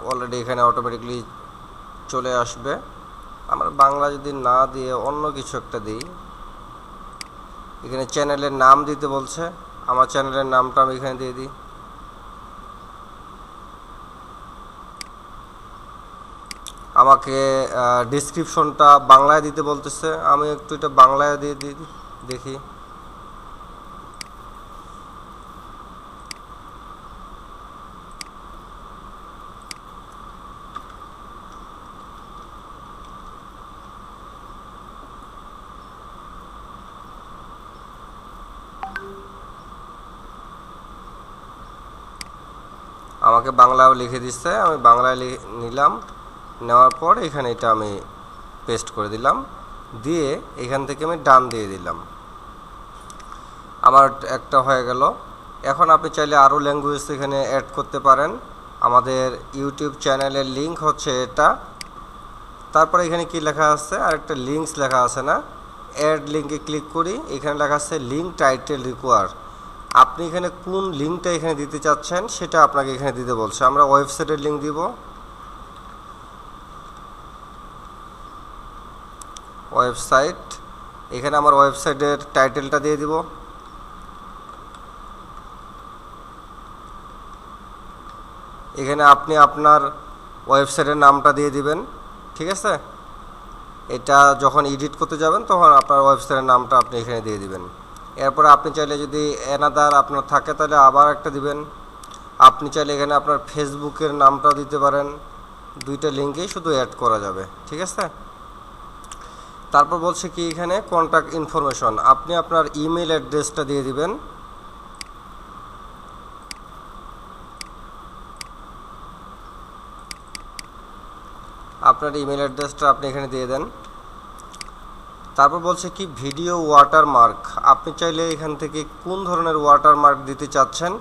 অলরেডি এখানে অটোমেটিকলি চলে আসবে। আমরা বাংলা যদি না দিয়ে অন্য কিছু একটা দিই, এখানে চ্যানেলের নাম দিতে বলছে, আমার চ্যানেলের নামটা আমি এখানে দিয়ে দিই। আমাকে ডেসক্রিপশনটা বাংলায় দিতে বলতেছে, আমি একটু এটা বাংলায় দিয়ে দিই, দেখি। আমাকে বাংলাও লিখে দিচ্ছে, আমি বাংলায় নিলাম। নেওয়ার পর এখানে এটা আমি পেস্ট করে দিলাম, দিয়ে এখান থেকে আমি ডান দিয়ে দিলাম। আমার একটা হয়ে গেল। এখন আপনি চাইলে আরও ল্যাঙ্গুয়েজ এখানে অ্যাড করতে পারেন। আমাদের ইউটিউব চ্যানেলের লিঙ্ক হচ্ছে এটা। তারপরে এখানে কি লেখা আছে, আর একটা লিঙ্কস লেখা আছে না, অ্যাড লিঙ্কে ক্লিক করি। এখানে লেখা আছে লিঙ্ক টাইটেল রিকোয়ার। আপনি এখানে কোন লিঙ্কটা এখানে দিতে চাচ্ছেন সেটা আপনাকে এখানে দিতে বলছে। আমরা ওয়েবসাইটের লিঙ্ক দিব। ওয়েবসাইট, এখানে আমার ওয়েবসাইটের টাইটেলটা দিয়ে দিব। এখানে আপনি আপনার ওয়েবসাইটের নামটা দিয়ে দিবেন, ঠিক আছে। এটা যখন এডিট করতে যাবেন তখন আপনার ওয়েবসাইটের নামটা আপনি এখানে দিয়ে দিবেন। এরপরে আপনি চাইলে যদি অ্যানাদার আপনার থাকে তাহলে আবার একটা দিবেন। আপনি চাইলে এখানে আপনার ফেসবুকের নামটাও দিতে পারেন। দুইটা লিঙ্কেই শুধু অ্যাড করা যাবে, ঠিক আছে। তারপর বলছে কি এখানে কন্ট্যাক্ট ইনফরমেশন, আপনি আপনার ইমেল অ্যাড্রেসটা দিয়ে দিবেন। আপনার ইমেল অ্যাড্রেসটা আপনি এখানে দিয়ে দেন। তারপর বলছে কি ভিডিও ওয়াটারমার্ক, আপনি চাইলে এখান থেকে কোন ধরনের ওয়াটারমার্ক দিতে চাচ্ছেন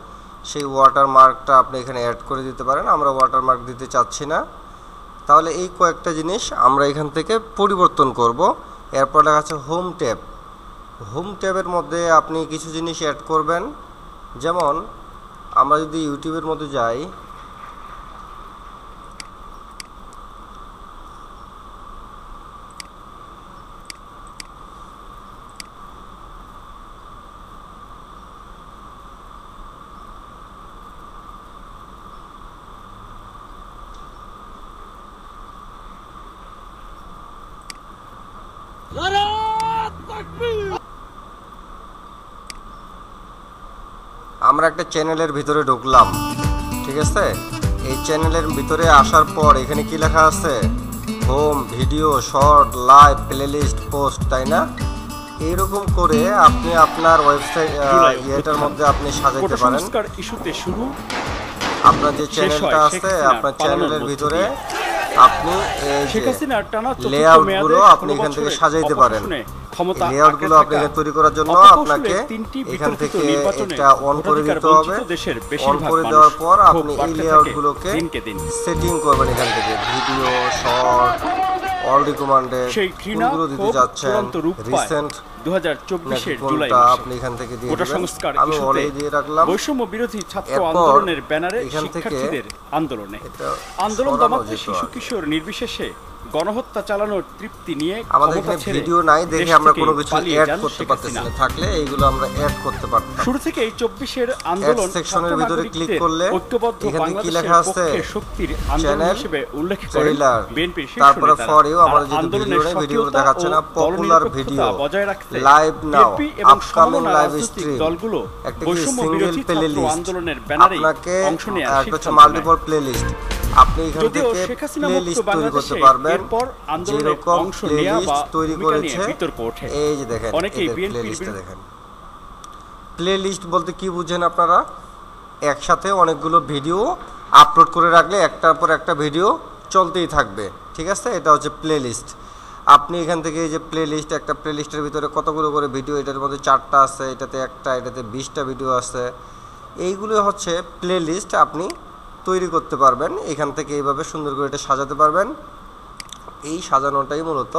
সেই ওয়াটারমার্কটা আপনি এখানে অ্যাড করে দিতে পারেন। আমরা ওয়াটারমার্ক দিতে চাচ্ছি না, তাহলে এই কয়েকটা জিনিস আমরা এখান থেকে পরিবর্তন করব। এরপর লেখা আছে হোম ট্যাব। হোম ট্যাবের মধ্যে আপনি কিছু জিনিস অ্যাড করবেন। যেমন আমরা যদি ইউটিউবের মধ্যে যাই, আমরা একটা চ্যানেলের ভিতরে ঢুকলাম, ঠিক আছে। এই চ্যানেলের ভিতরে আসার পর এখানে কি লেখা আছে, home, video, short, live, playlist, post, তাই না। এইরকম করে আপনি আপনার ওয়েবসাইট এটার মধ্যে আপনি সাজাতে পারেন। আপনার যে চ্যানেলটা আছে আপনার চ্যানেলের ভিতরে আপনি লেআউটগুলো আপনি এখান থেকে সাজাইতে পারেন। লেআউটগুলো আপনাকে তৈরি করার জন্য আপনাকে এখান থেকে এটা অন করে দিতে হবে। অন করে দেওয়ার পর আপনি এই লেআউটগুলোকে সেটিং করবেন এখান থেকে, ভিডিও, শর্ট, অল রিকমান্ডেড সেই ঘৃণা কোনগুলো দিতে যাচ্ছেন চূড়ান্ত রূপ পায় রিসেন্ট 2024 এর জুলাই আপনি এখান থেকে দিয়ে কোটা দিবেন সংস্কার আমি ইস্যুতে অলরেডি দিয়ে রাখলাম বৈষম্য বিরোধী ছাত্র এরপর আন্দোলনের ব্যানারে এখান থেকে শিক্ষার্থীদের আন্দোলনে এটা আন্দোলন সরানো দমাতে যেত শিশু আর কি। কিশোর নির্বিশেষে গণহত্যা চালানোর তৃপ্তি নিয়ে আমাদের ক্ষমতা এখানে ছেড়ে ভিডিও নাই দেখে দেশ আমরা থেকে কোনো কিছু পালিয়ে অ্যাড যান করতে শেখ পারতেছি হাসিনা। না, থাকলে এইগুলো আমরা অ্যাড করতে পারতাম। শুরু থেকে এই 24-এর আন্দোলন সেকশনের ছাত্র ভিতরে ক্লিক নাগরিকদের করলে ঐক্যবদ্ধ এখানে কি বাংলাদেশের লেখা আছে পক্ষে শক্তির আন্দোলন চ্যানেল হিসেবে উল্লেখ করেন ট্রেইলার বিএনপির শীর্ষ তারপরে নেতারা। ফর ইউ আর আমাদের যদি আন্দোলনের ভিডিও নেই ভিডিওগুলো সক্রিয়তা দেখাচ্ছে ও না পপুলার দলনিরপেক্ষতা ভিডিও বজায় রাখতে লাইভ নাও বিএনপি এবং আপকামিং সমমনা লাইভ রাজনৈতিক স্ট্রিম দলগুলো একটা কি বৈষম্য সিঙ্গেল বিরোধী প্লে ছাত্র লিস্ট আন্দোলনের ব্যানারে আপনাকে অংশ নেওয়ার একটা হচ্ছে সিদ্ধান্ত মাল্টিপল নেয়। প্লে লিস্ট আপনি এখান যদিও থেকে শেখ হাসিনা প্লে মুক্ত লিস্ট তৈরি করতে বাংলাদেশে পারবেন এরপর আন্দোলনে যেরকম অংশ প্লে নেওয়া বা লিস্ট তৈরি ভূমিকা নিয়ে করেছে বিতর্ক ওঠে। এই যে দেখেন অনেকেই এদের প্লে বিএনপির লিস্টটা দেখেন। প্লে লিস্ট বলতে কি বুঝেন আপনারা? একসাথে অনেকগুলো ভিডিও আপলোড করে রাখলে একটার পর একটা ভিডিও চলতেই থাকবে, ঠিক আছে? এটা হচ্ছে প্লে লিস্ট। আপনি এখান থেকে এই যে প্লে লিস্ট, একটা প্লে লিস্টের ভিতরে কতগুলো করে ভিডিও, এটার মধ্যে 4টা আছে, এটাতে একটা, এটাতে 20টা ভিডিও আছে। এইগুলো হচ্ছে প্লে লিস্ট, আপনি তৈরি করতে পারবেন এখান থেকে, এইভাবে সুন্দর করে এটা সাজাতে পারবেন। এই সাজানোটাই মূলত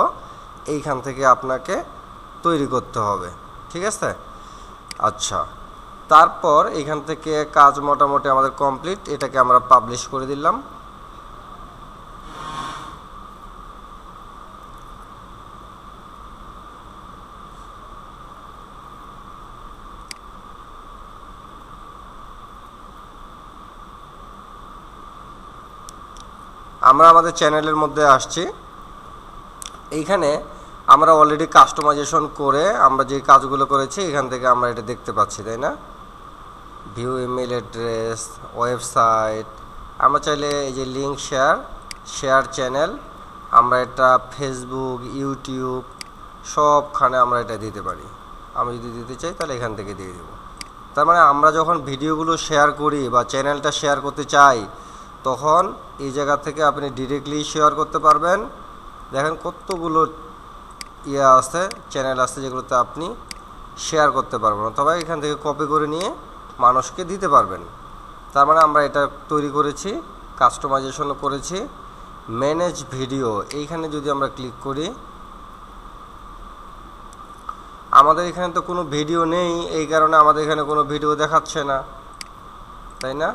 এইখান থেকে আপনাকে তৈরি করতে হবে, ঠিক আছে? আচ্ছা, তারপর এখান থেকে কাজ মোটামুটি আমাদের কমপ্লিট। এটাকে আমরা পাবলিশ করে দিলাম। আমরা আমাদের চ্যানেলের মধ্যে আসছি। এইখানে আমরা অলরেডি কাস্টমাইজেশন করে আমরা যে কাজগুলো করেছি এখান থেকে আমরা এটা দেখতে পাচ্ছি, তাই না? View email address, website. আমরা চাইলে এই যে লিঙ্ক শেয়ার চ্যানেল, আমরা এটা ফেসবুক, ইউটিউব সবখানে আমরা এটা দিতে পারি। আমি যদি দিতে চাই তাহলে এখান থেকে দিয়ে দেব। তার মানে আমরা যখন ভিডিওগুলো শেয়ার করি বা চ্যানেলটা শেয়ার করতে চাই, তখন এই জায়গা থেকে আপনি ডিরেক্টলি শেয়ার করতে পারবেন। দেখেন কতগুলো আছে, চ্যানেল আছে যেগুলোতে আপনি শেয়ার করতে পারবেন, অথবা এখান থেকে কপি করে নিয়ে মানুষকে দিতে পারবেন। তার মানে আমরা এটা তৈরি করেছি, কাস্টমাইজেশন করেছি। ম্যানেজ ভিডিও, এইখানে যদি আমরা ক্লিক করি, আমাদের এখানে তো কোনো ভিডিও নেই, এই কারণে আমাদের এখানে কোনো ভিডিও দেখাচ্ছে না, তাই না?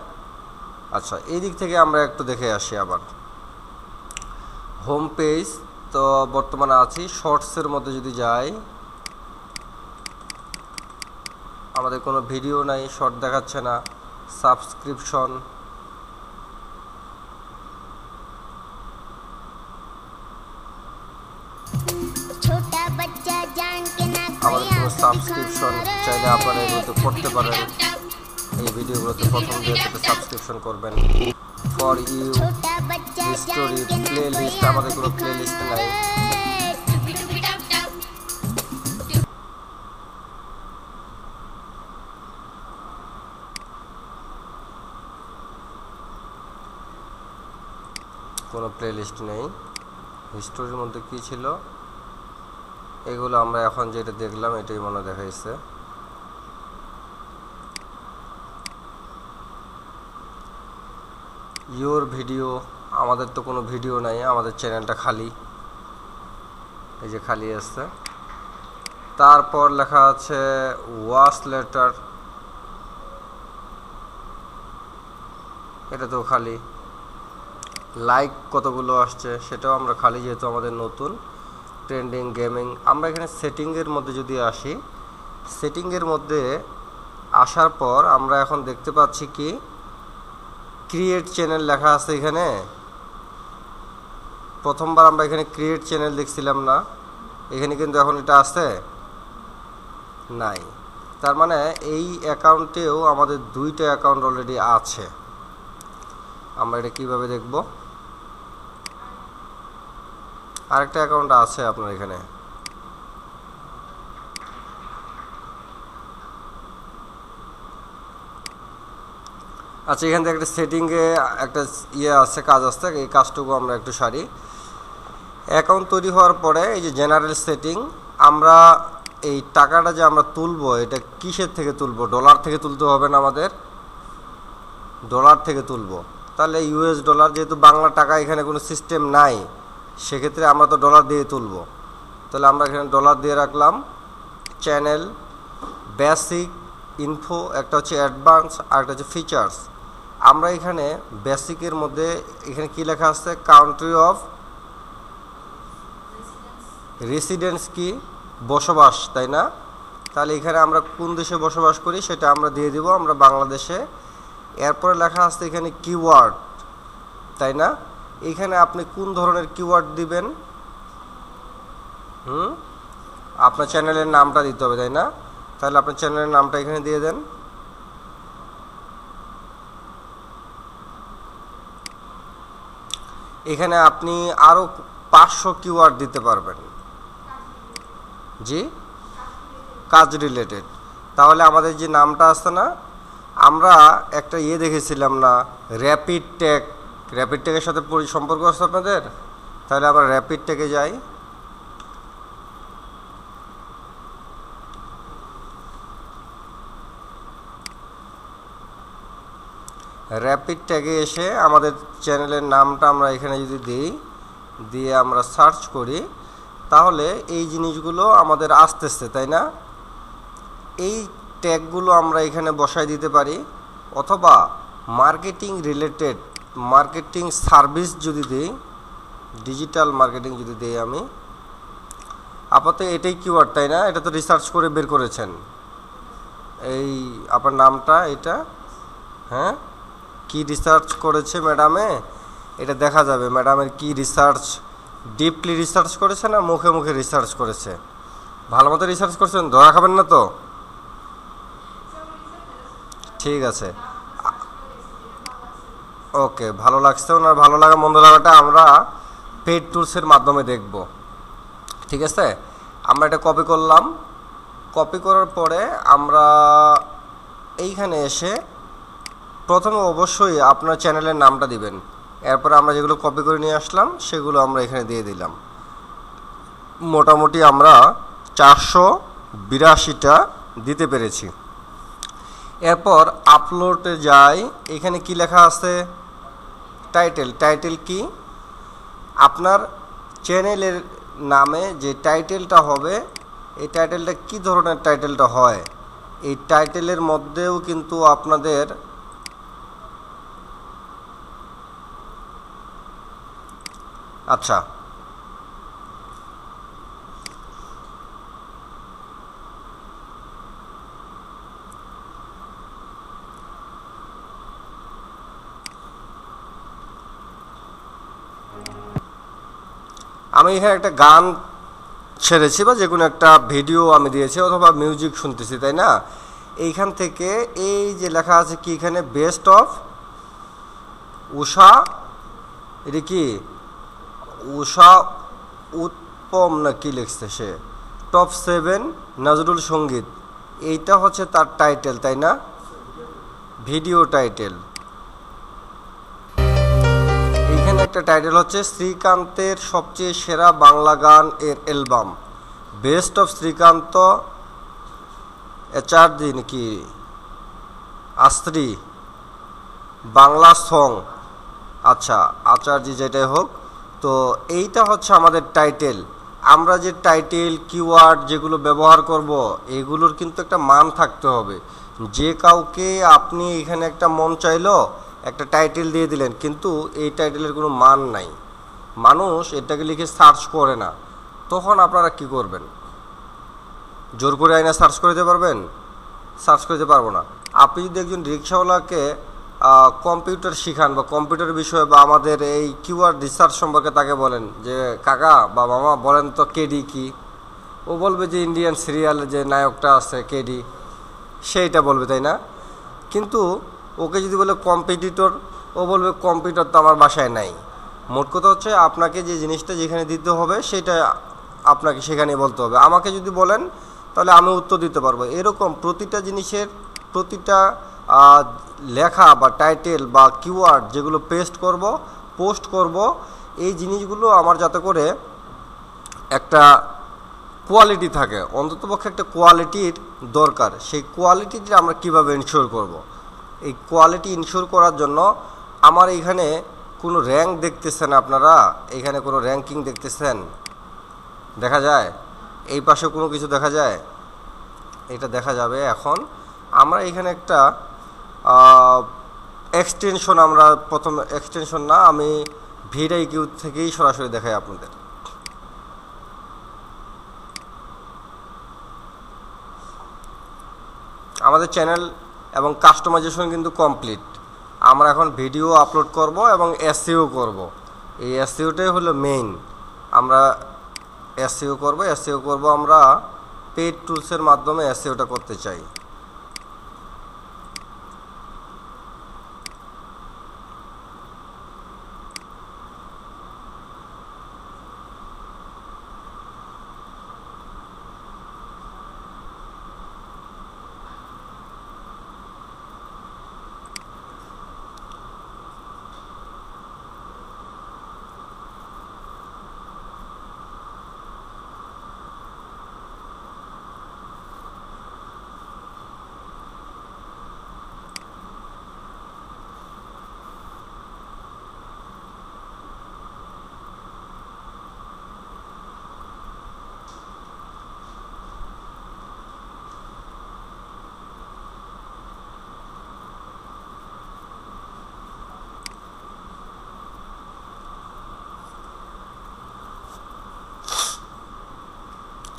আচ্ছা, এই দিক থেকে আমরা একটু দেখে আসি আবার। হোম পেজ তো বর্তমানে আছি। শর্টসের মধ্যে যদি যাই, আমাদের কোনো ভিডিও নাই, শর্ট দেখাচ্ছে না। সাবস্ক্রিপশন, আমাদের কোনো সাবস্ক্রিপশন চাইলে আপনারা এগুলোতে করতে পারেন। এই ভিডিওগুলোতে প্রথম ভিডিওতে সাবস্ক্রিপশন করবেন। For you, history, play list, আমাদের কোনো প্লে লিস্ট নাই। কোনো প্লে লিস্ট নেই। হিস্টোরির মধ্যে কি ছিল এগুলো আমরা এখন যেটা দেখলাম এটাই মনে দেখাইছে। ইউর ভিডিও, আমাদের তো কোনো ভিডিও নাই, আমাদের চ্যানেলটা খালি, এই যে খালি আছে। তারপর লেখা আছে ওয়াচ লেটার, এটা তো খালি। লাইক কতগুলো আসছে সেটাও আমরা খালি, যেহেতু আমাদের নতুন। ট্রেন্ডিং, গেমিং, আমরা এখানে সেটিংয়ের মধ্যে যদি আসি, সেটিংয়ের মধ্যে আসার পর আমরা এখন দেখতে পাচ্ছি কি ক্রিয়েট চ্যানেল লেখা আছে এখানে। প্রথমবার আমরা এখানে ক্রিয়েট চ্যানেল দেখছিলাম না, এখানে কিন্তু এখন এটা আছে নাই। তার মানে এই অ্যাকাউন্টেও আমাদের 2টা অ্যাকাউন্ট অলরেডি আছে। আমরা এটা কিভাবে দেখব? আরেকটা অ্যাকাউন্ট আছে আপনার এখানে, আচ্ছা। এখান থেকে একটা সেটিংয়ে একটা আছে, কাজ আছে, এই কাজটুকু আমরা একটু সারি। অ্যাকাউন্ট তৈরি হওয়ার পরে এই যে জেনারেল সেটিং, আমরা এই টাকাটা যে আমরা তুলবো এটা কিসের থেকে তুলবো? ডলার থেকে তুলতে হবে না আমাদের? ডলার থেকে তুলবো, তাহলে ইউএস ডলার, যেহেতু বাংলা টাকা এখানে কোনো সিস্টেম নাই, সেক্ষেত্রে আমরা তো ডলার দিয়ে তুলব। তাহলে আমরা এখানে ডলার দিয়ে রাখলাম। চ্যানেল, বেসিক, ইনফো, একটা হচ্ছে অ্যাডভান্স আর একটা হচ্ছে ফিচার্স। আমরা এখানে বেসিকের মধ্যে এখানে কি লেখা আছে, কান্ট্রি অফ রেসিডেন্স, কি বসবাস, তাই না? তাহলে এখানে আমরা কোন দেশে বসবাস করি সেটা আমরা দিয়ে দিব, আমরা বাংলাদেশে। এরপরে লেখা আছে এখানে কিওয়ার্ড, তাই না? এখানে আপনি কোন ধরনের কিওয়ার্ড দিবেন, আপনার চ্যানেলের নামটা দিতে হবে, তাই না? তাহলে আপনার চ্যানেলের নামটা এখানে দিয়ে দেন। এখানে আপনি আরও 500 কিওয়ার্ড দিতে পারবেন। জি, কাজ রিলেটেড। তাহলে আমাদের যে নামটা আছে না, আমরা একটা দেখেছিলাম না, র্যাপিড ট্যাগ। র্যাপিড ট্যাগের সাথে সম্পর্ক আছে আপনাদের? তাহলে আমরা র্যাপিড ট্যাগে যাই। র্যাপিড ট্যাগে এসে আমাদের চ্যানেলের নামটা আমরা এখানে যদি দিই, দিয়ে আমরা সার্চ করি, তাহলে এই জিনিসগুলো আমাদের আসতেছে, তাই না? এই ট্যাগগুলো আমরা এখানে বসায় দিতে পারি, অথবা মার্কেটিং রিলেটেড, মার্কেটিং সার্ভিস যদি দিই, ডিজিটাল মার্কেটিং যদি দিই আমি, আপাতত এটাই কিওয়ার্ড, তাই না? এটা তো রিসার্চ করে বের করেছেন, এই আপনার নামটা এটা। হ্যাঁ, কি রিসার্চ করেছে ম্যাডামে, এটা দেখা যাবে ম্যাডামের কি রিসার্চ, ডিপলি রিসার্চ করেছে না মুখে মুখে রিসার্চ করেছে। ভালো মতো রিসার্চ করছেন, ধরা খাবেন না তো? ঠিক আছে, ওকে। ভালো লাগছে, ওনার ভালো লাগা মন্দ লাগাটা আমরা পেড টুলসের মাধ্যমে দেখব। ঠিক আছে, আমরা এটা কপি করলাম। কপি করার পরে আমরা এইখানে এসে প্রথমে অবশ্যই আপনার চ্যানেলের নামটা দিবেন। এরপরে আমরা যেগুলো কপি করে নিয়ে আসলাম সেগুলো আমরা এখানে দিয়ে দিলাম। মোটামুটি আমরা 482টা দিতে পেরেছি। এরপর আপলোডে যাই, এখানে কি লেখা আছে, টাইটেল। টাইটেল কি, আপনার চ্যানেলের নামে যে টাইটেলটা হবে, এই টাইটেলটা কি ধরনের টাইটেলটা হয়, এই টাইটেলের মধ্যেও কিন্তু আপনাদের আচ্ছা, আমি এখানে একটা গান ছেড়েছি বা যে কোনো একটা ভিডিও আমি দিয়েছি, অথবা মিউজিক শুনতেছি, তাই না? এইখান থেকে এই যে লেখা আছে কি, এখানে বেস্ট অফ উষা, এটা কি উষা উৎপম না কি লিখছে সে, টপ 7 নজরুল সঙ্গীত, এইটা হচ্ছে তার টাইটেল, তাই না? Video title. এইখানে একটা টাইটেল হচ্ছে শ্রীকান্তের সবচেয়ে সেরা বাংলা গান এর অ্যালবাম, বেস্ট অফ শ্রীকান্ত এচআরজি নাকি আস্ত্রী বাংলা সং, আচ্ছা আচার্য যেটাই হোক। তো এইটা হচ্ছে আমাদের টাইটেল। আমরা যে টাইটেল কিওয়ার্ড যেগুলো ব্যবহার করব, এগুলোর কিন্তু একটা মান থাকতে হবে। যে কাউকে আপনি এখানে একটা মন চাইলো একটা টাইটেল দিয়ে দিলেন, কিন্তু এই টাইটেলের কোনো মান নাই, মানুষ এটাকে লিখে সার্চ করে না, তখন আপনারা কি করবেন? জোর করে আইনা সার্চ করে দিতে পারবেন? সার্চ করতে পারবো না। আপনি যদি একজন রিক্সাওয়ালাকে কম্পিউটার শিখান বা কম্পিউটার বিষয়ে বা আমাদের এই কিওয়ার্ড রিসার্চ সম্পর্কে তাকে বলেন যে কাকা বা মামা বলেন তো কেডি কি, ও বলবে যে ইন্ডিয়ান সিরিয়ালে যে নায়কটা আছে কেডি, সেইটা বলবে, তাই না? কিন্তু ওকে যদি বলে কম্পিটিটর, ও বলবে কম্পিউটার তো আমার বাসায় নাই। মোট কথা হচ্ছে আপনাকে যে জিনিসটা যেখানে দিতে হবে সেটা আপনাকে সেখানে বলতে হবে। আমাকে যদি বলেন তাহলে আমি উত্তর দিতে পারবো। এরকম প্রতিটা জিনিসের প্রতিটা লেখা বা টাইটেল বা কিওয়ার্ড যেগুলো পোস্ট করব, এই জিনিসগুলো আমার যাতে করে একটা কোয়ালিটি থাকে, অন্ততপক্ষে একটা কোয়ালিটির দরকার। সেই কোয়ালিটিটা আমরা কিভাবে ইনশিওর করব? এই কোয়ালিটি ইনশিওর করার জন্য আমার এখানে কোনো র্যাঙ্ক দেখতেছেন আপনারা? এখানে কোনো র্যাঙ্কিং দেখতেছেন? দেখা যায়? এই পাশে কোনো কিছু দেখা যায়? এটা দেখা যাবে এখন। আমরা এখানে একটা এক্সটেনশন, আমরা প্রথম এক্সটেনশন না, আমি ভিডিও থেকেই সরাসরি দেখাই আপনাদের। আমাদের চ্যানেল এবং কাস্টমাইজেশন কিন্তু কমপ্লিট। আমরা এখন ভিডিও আপলোড করব এবং এসইও করব। এই এসইওটাই হলো মেইন। আমরা এসইও করব আমরা পেইড টুলসের মাধ্যমে এসইওটা করতে চাই।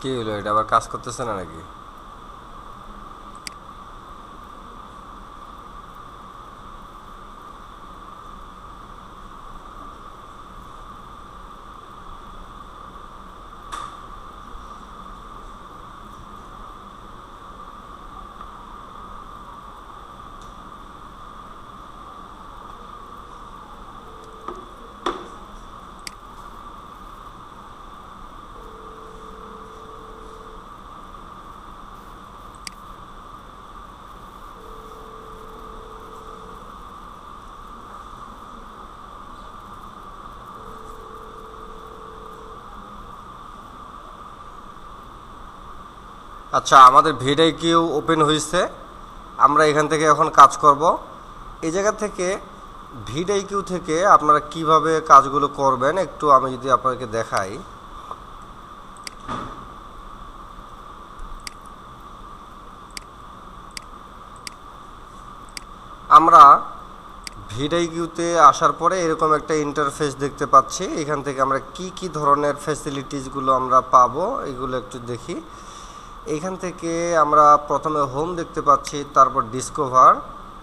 কি হলো, এটা আবার কাজ করতেছে না নাকি? আচ্ছা, আমাদের ভিডিও ওপেন হয়েছে। আমরা এখান থেকে এখন কাজ করব। এই জায়গা থেকে ভিডিও থেকে আপনারা কিভাবে কাজগুলো করবেন একটু আমি যদি আপনাদেরকে দেখাই। আমরা ভিডিওতে আসার পরে এরকম একটা ইন্টারফেস দেখতে পাচ্ছি। এখান থেকে আমরা কি ধরনের ফ্যাসিলিটিসগুলো আমরা পাবো এগুলো একটু দেখি। এইখান থেকে আমরা প্রথমে হোম দেখতে পাচ্ছি, তারপর ডিসকভার।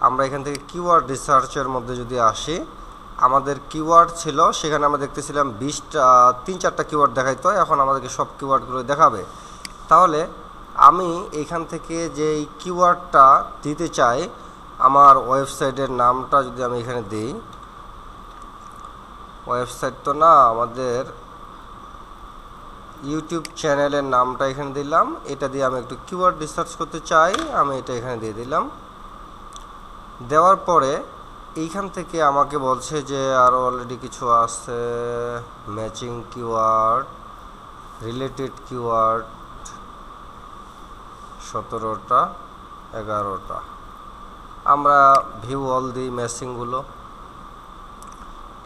আমরা এখান থেকে কিওয়ার্ড রিসার্চের মধ্যে যদি আসি, আমাদের কিওয়ার্ড ছিল, সেখানে আমরা দেখতেছিলাম 3-4টা কিওয়ার্ড দেখাইতো। এখন আমাদেরকে সব কিওয়ার্ডগুলো দেখাবে। তাহলে আমি এখান থেকে যে কিওয়ার্ডটা দিতে চাই, আমার ওয়েবসাইটের নামটা যদি আমি এখানে দিই, ওয়েবসাইট তো না, আমাদের ইউটিউব চ্যানেলের নামটা এখানে দিলাম। এটা দিয়ে আমি একটু কিওয়ার্ড রিসার্চ করতে চাই, আমি এটা এখানে দিয়ে দিলাম। দেওয়ার পরে এইখান থেকে আমাকে বলছে যে আরও অলরেডি কিছু আছে, ম্যাচিং কিওয়ার্ড, রিলেটেড কিওয়ার্ড 17টা 11টা। আমরা ভিউ অল দিই ম্যাচিংগুলো।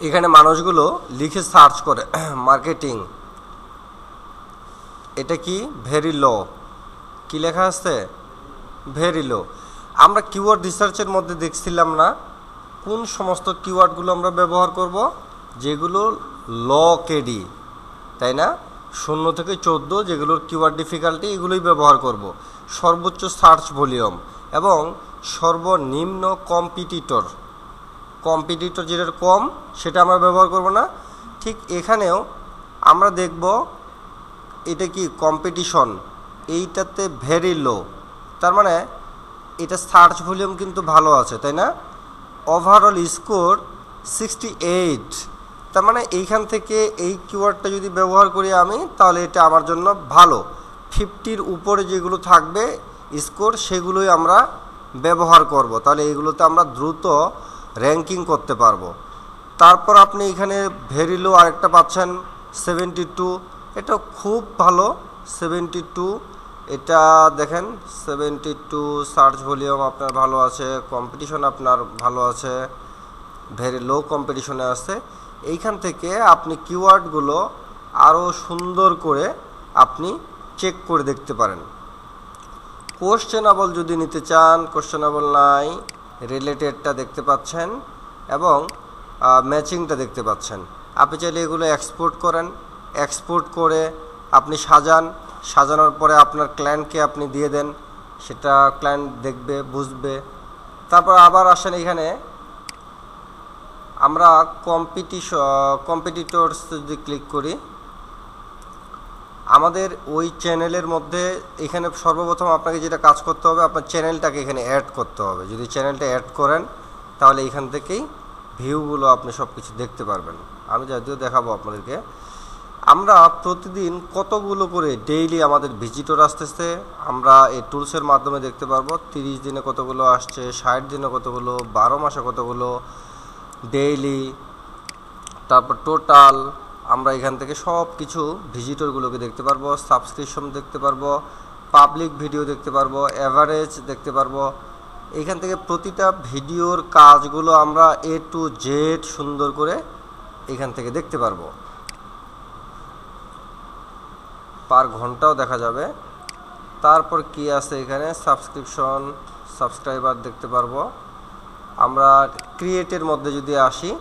এখানে মানুষগুলো লিখে সার্চ করে মার্কেটিং, এটা কি ভেরি লো, কি লেখা আছে ভেরি লো। আমরা কিওয়ার্ড রিসার্চের মধ্যে দেখছিলাম না কোন সমস্ত কিওয়ার্ডগুলো আমরা ব্যবহার করব, যেগুলো লো কেডি, তাই না, 0 থেকে 14 যেগুলোর কিওয়ার্ড ডিফিকাল্টি, এগুলোই ব্যবহার করব। সর্বোচ্চ সার্চ ভলিউম এবং সর্বনিম্ন কম্পিটিটর যেটার কম সেটা আমরা ব্যবহার করব না। ঠিক এখানেও আমরা দেখব এটা কি কম্পিটিশন, এইটাতে ভেরি লো, তার মানে এটা সার্চ ভলিউম কিন্তু ভালো আছে, তাই না। ওভারঅল স্কোর 68, তার মানে এইখান থেকে এই কিওয়ার্ডটা যদি ব্যবহার করি আমি, তাহলে এটা আমার জন্য ভালো। 50-র উপরে যেগুলো থাকবে স্কোর, সেগুলোই আমরা ব্যবহার করব। তাহলে এইগুলোতে আমরা দ্রুত র্যাঙ্কিং করতে পারবো। তারপর আপনি এখানে ভেরি লো আরেকটা পাচ্ছেন 72, এটা খুব ভালো 72। এটা দেখেন 72 সার্চ ভলিউম আপনার ভালো আছে, কম্পিটিশন আপনার ভালো আছে। ভেরি লো কম্পিটিশনে আছে। এইখান থেকে আপনি কিওয়ার্ডগুলো আরও সুন্দর করে আপনি চেক করে দেখতে পারেন। কোশ্চেনেবল যদি নিতে চান, কোশ্চেনেবল নাই, রিলেটেডটা দেখতে পাচ্ছেন এবং ম্যাচিংটা দেখতে পাচ্ছেন। আপনি চাইলে এগুলো এক্সপোর্ট করেন, এক্সপোর্ট করে আপনি সাজানোর পরে আপনার ক্লায়েন্টকে আপনি দিয়ে দেন, সেটা ক্লায়েন্ট দেখবে, বুঝবে। তারপর আবার আসেন এখানে আমরা কম্পিটিটরস যদি ক্লিক করি, আমাদের ওই চ্যানেলের মধ্যে এখানে সর্বপ্রথম আপনাকে যেটা কাজ করতে হবে, আপনার চ্যানেলটাকে এখানে অ্যাড করতে হবে। যদি চ্যানেলটা অ্যাড করেন তাহলে এখান থেকেই ভিউগুলো আপনি সব কিছু দেখতে পারবেন। আমি যদিও দেখাবো আপনাদেরকে। আমরা প্রতিদিন কতগুলো করে ডেইলি আমাদের ভিজিটর আসতেছে আমরা এই টুলসের মাধ্যমে দেখতে পারবো। 30 দিনে কতগুলো আসছে, 60 দিনে কতগুলো, 12 মাসে কতগুলো ডেইলি, তারপর টোটাল আমরা এখান থেকে সব কিছু ভিজিটরগুলোকে দেখতে পারবো, সাবস্ক্রিপশন দেখতে পারবো, পাবলিক ভিডিও দেখতে পারবো, অ্যাভারেজ দেখতে পারবো। এইখান থেকে প্রতিটা ভিডিওর কাজগুলো আমরা A to Z সুন্দর করে এখান থেকে দেখতে পারবো। পার ঘন্টাও দেখা যাবে। তারপর কি আছে এখানে, সাবস্ক্রিপশন, সাবস্ক্রাইবার দেখতে পারবো। আমরা ক্রিয়েটের মধ্যে যদি আসি,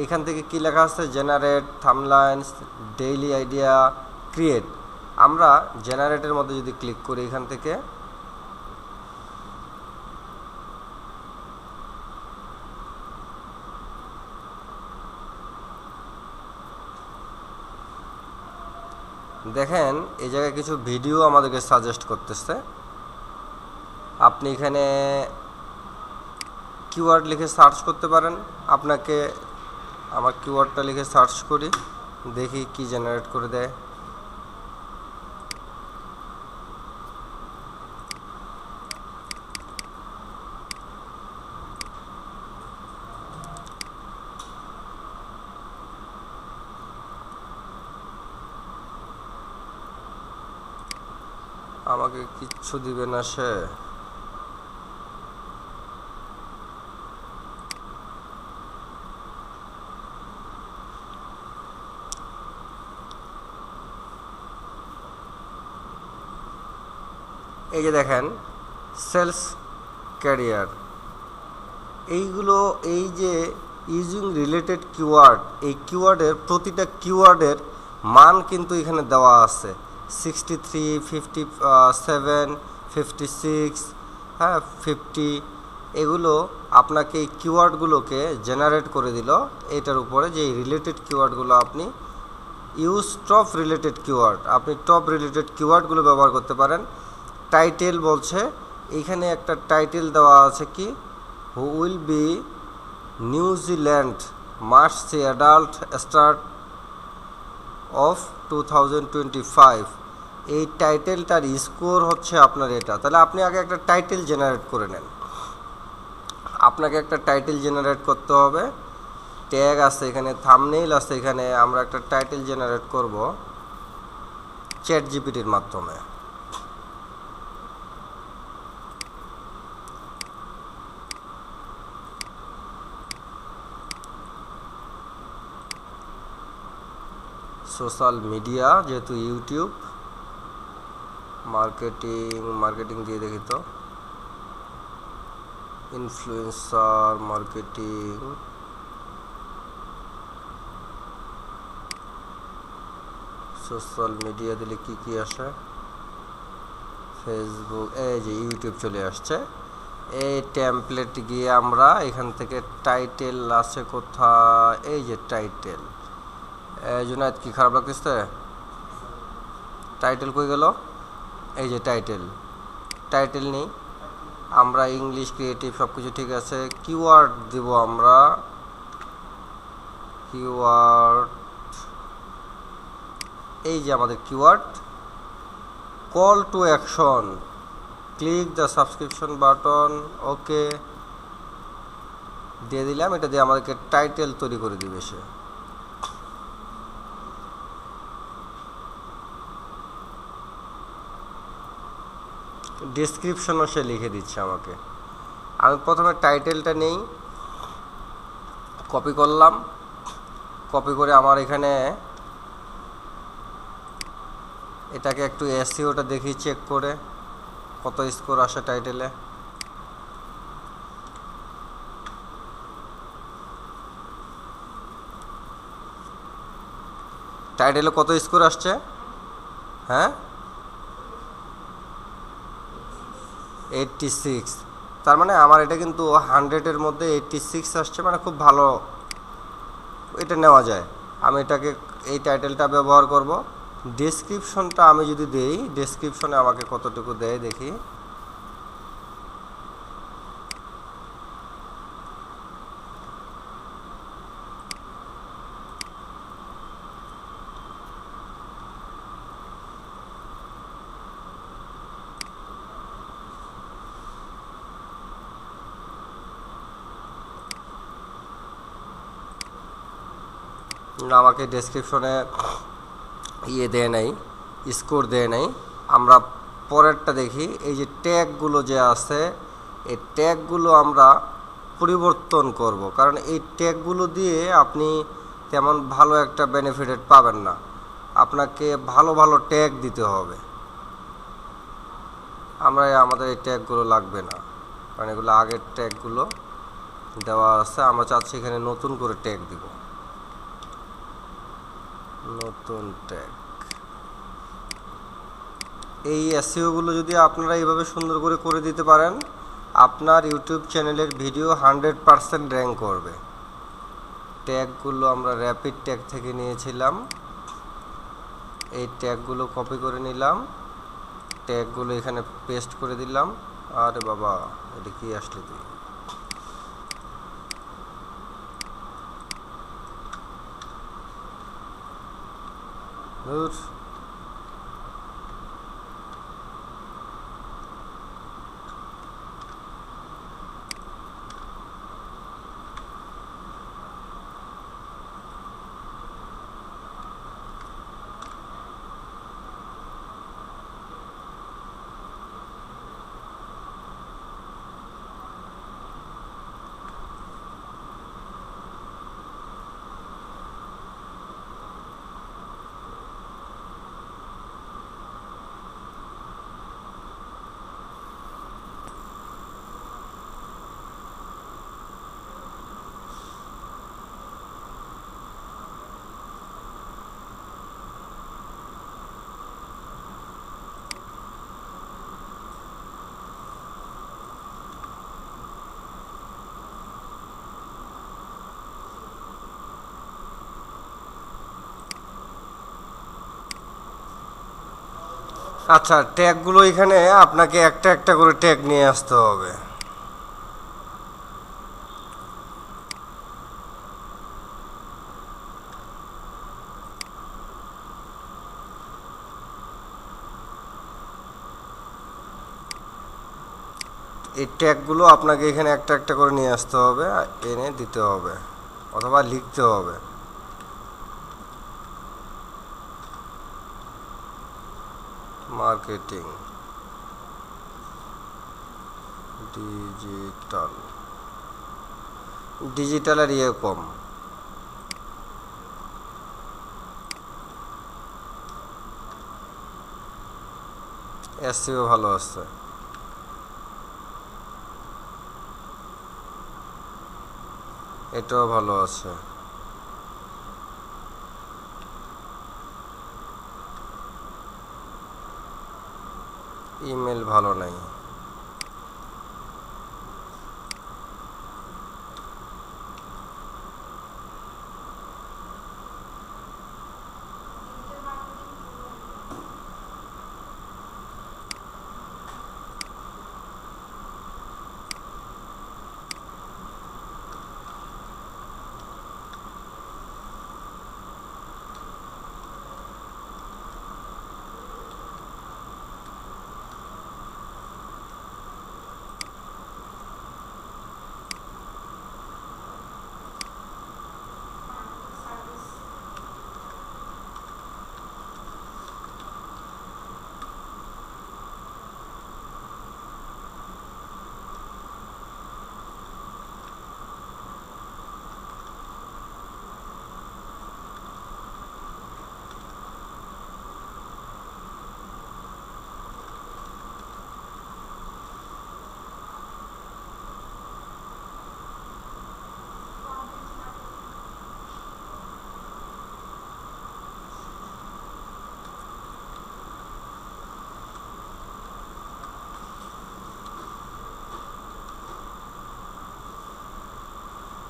এখান থেকে কি লেখা আছে, জেনারেট থাম্বনেইলস, ডেইলি আইডিয়া, ক্রিয়েট। আমরা জেনারেটের মধ্যে যদি ক্লিক করি এখান থেকে, দেখেন এই জায়গায় কিছু ভিডিও আমাদেরকে সাজেস্ট করতেছে। আপনি এখানে কিওয়ার্ড লিখে সার্চ করতে পারেন। আপনাকে আমার কিওয়ার্ডটা লিখে সার্চ করি, দেখি কি জেনারেট করে দেয়। আমাকে কিচ্ছু দিবে না সে। এই যে দেখেন সেলস ক্যারিয়ার, এইগুলো এই যে ইউজিং রিলেটেড কিওয়ার্ড, এই কিওয়ার্ডের প্রতিটা কিওয়ার্ডের মান কিন্তু এখানে দেওয়া আছে। 63, 57, 56, হ্যাঁ 50, এগুলো আপনাকে এই কিওয়ার্ডগুলোকে জেনারেট করে দিল এটার উপরে যে রিলেটেড কিওয়ার্ডগুলো আপনি ইউজ টপ রিলেটেড কিওয়ার্ড, আপনি টপ রিলেটেড কিওয়ার্ডগুলো ব্যবহার করতে পারেন। টাইটেল বলছে এইখানে একটা টাইটেল দেওয়া আছে কি, who will be New Zealand must see adult start of 2025। এই টাইটেলটার স্কোর হচ্ছে আপনার এটা। তাহলে আপনি আগে একটা টাইটেল জেনারেট করে নেন। আপনাকে একটা টাইটেল জেনারেট করতে হবে, ট্যাগ আছে এখানে, থাম্বনেইল আছে এখানে। আমরা একটা টাইটেল জেনারেট করব চ্যাট জিপিটির মাধ্যমে। সোশ্যাল মিডিয়া, যেহেতু ইউটিউব, মার্কেটিং দিয়ে দেখি তো, ইনফ্লুয়েন্সার মার্কেটিং, সোশ্যাল মিডিয়া দিলে কি কি আসে, ফেসবুক, এই যে ইউটিউব চলে আসছে। এই টেমপ্লেট গিয়ে আমরা এখান থেকে টাইটেল আছে কোথায়, এই যে টাইটেল। জুনায়েদ কি খারাপ লাগতেছে, টাইটেল কই গেল, এই যে টাইটেল নেই। আমরা ইংলিশ ক্রিয়েটিভ সব কিছু ঠিক আছে। কিওয়ার্ড দিব আমরা, কিওয়ার্ড, এই যে আমাদের keyword, call to action, click the subscription button, okay দিয়ে দিলাম। এটা দিয়ে আমাদেরকে টাইটেল তৈরি করে দিবে সে। ডেসক্রিপশনও সে লিখে দিচ্ছে আমাকে। আমি প্রথমে টাইটেলটা নেই, কপি করলাম, কপি করে আমার এখানে এটাকে একটু এসইওটা দেখি চেক করে কত স্কোর আসে টাইটেলে। টাইটেলে কত স্কোর আসছে? হ্যাঁ, 86। তার মানে আমার এটা কিন্তু 100-এর মধ্যে 86 আসছে, মানে খুব ভালো, এটা নেওয়া যায়। আমি এটাকে এই টাইটেলটা ব্যবহার করব। ডেসক্রিপশনটা আমি যদি দেই, ডেসক্রিপশনে আমাকে কতটুকু দেয় দেখি। আমাকে ডেসক্রিপশনে দেয় নাই, স্কোর দেয় নাই। আমরা পরেরটা দেখি। এই যে ট্যাগগুলো যে আছে, এই ট্যাগগুলো আমরা পরিবর্তন করব, কারণ এই ট্যাগগুলো দিয়ে আপনি তেমন ভালো একটা বেনিফিট পাবেন না। আপনাকে ভালো ভালো ট্যাগ দিতে হবে। আমাদের এই ট্যাগগুলো লাগবে না, কারণ এগুলো আগের ট্যাগগুলো দেওয়া আছে। আমরা চাচ্ছি এখানে নতুন করে ট্যাগ দিব, নতুন ট্যাগ। এই এসইওগুলো যদি আপনারা এইভাবে সুন্দর করে দিতে পারেন, আপনার ইউটিউব চ্যানেলের ভিডিও 100% র্যাঙ্ক করবে। ট্যাগগুলো আমরা র্যাপিড ট্যাগ থেকে নিয়েছিলাম, এই ট্যাগগুলো কপি করে নিলাম, ট্যাগগুলো এখানে পেস্ট করে দিলাম। আরে বাবা, এটা কি আসলে তুই? ধুর। আচ্ছা, ট্যাগগুলো এখানে আপনাকে একটা একটা করে ট্যাগ নিয়ে আসতে হবে। এই ট্যাগগুলো আপনাকে এখানে একটা একটা করে নিয়ে আসতে হবে, এনে দিতে হবে অথবা লিখতে হবে। মার্কেটিং ডিজিটালের কম। এসইও ভালো আছে। এটাও ভালো আছে। ইমেল ভালো নাই।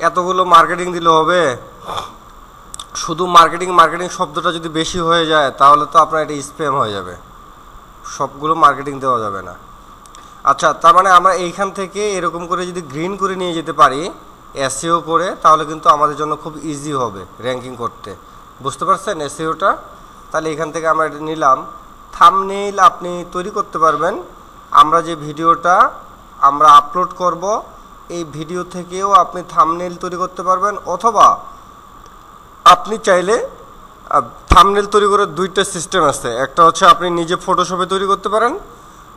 এতগুলো মার্কেটিং দিলে হবে? শুধু মার্কেটিং মার্কেটিং শব্দটা যদি বেশি হয়ে যায় তাহলে তো আপনার এটা স্প্যাম হয়ে যাবে, সবগুলো মার্কেটিং দেওয়া যাবে না। আচ্ছা, তার মানে আমরা এইখান থেকে এরকম করে যদি গ্রিন করে নিয়ে যেতে পারি এসইও করে, তাহলে কিন্তু আমাদের জন্য খুব ইজি হবে র্যাঙ্কিং করতে। বুঝতে পারছেন এসইওটা? তাহলে এখান থেকে আমরা এটা নিলাম। থাম্বনেইল আপনি তৈরি করতে পারবেন। আমরা যে ভিডিওটা আমরা আপলোড করব এই ভিডিও থেকেও আপনি থাম্বনেইল তৈরি করতে পারবেন, অথবা আপনি চাইলে থাম্বনেইল তৈরি করার দুইটা সিস্টেম আছে। একটা হচ্ছে আপনি নিজে ফটোশপে তৈরি করতে পারেন,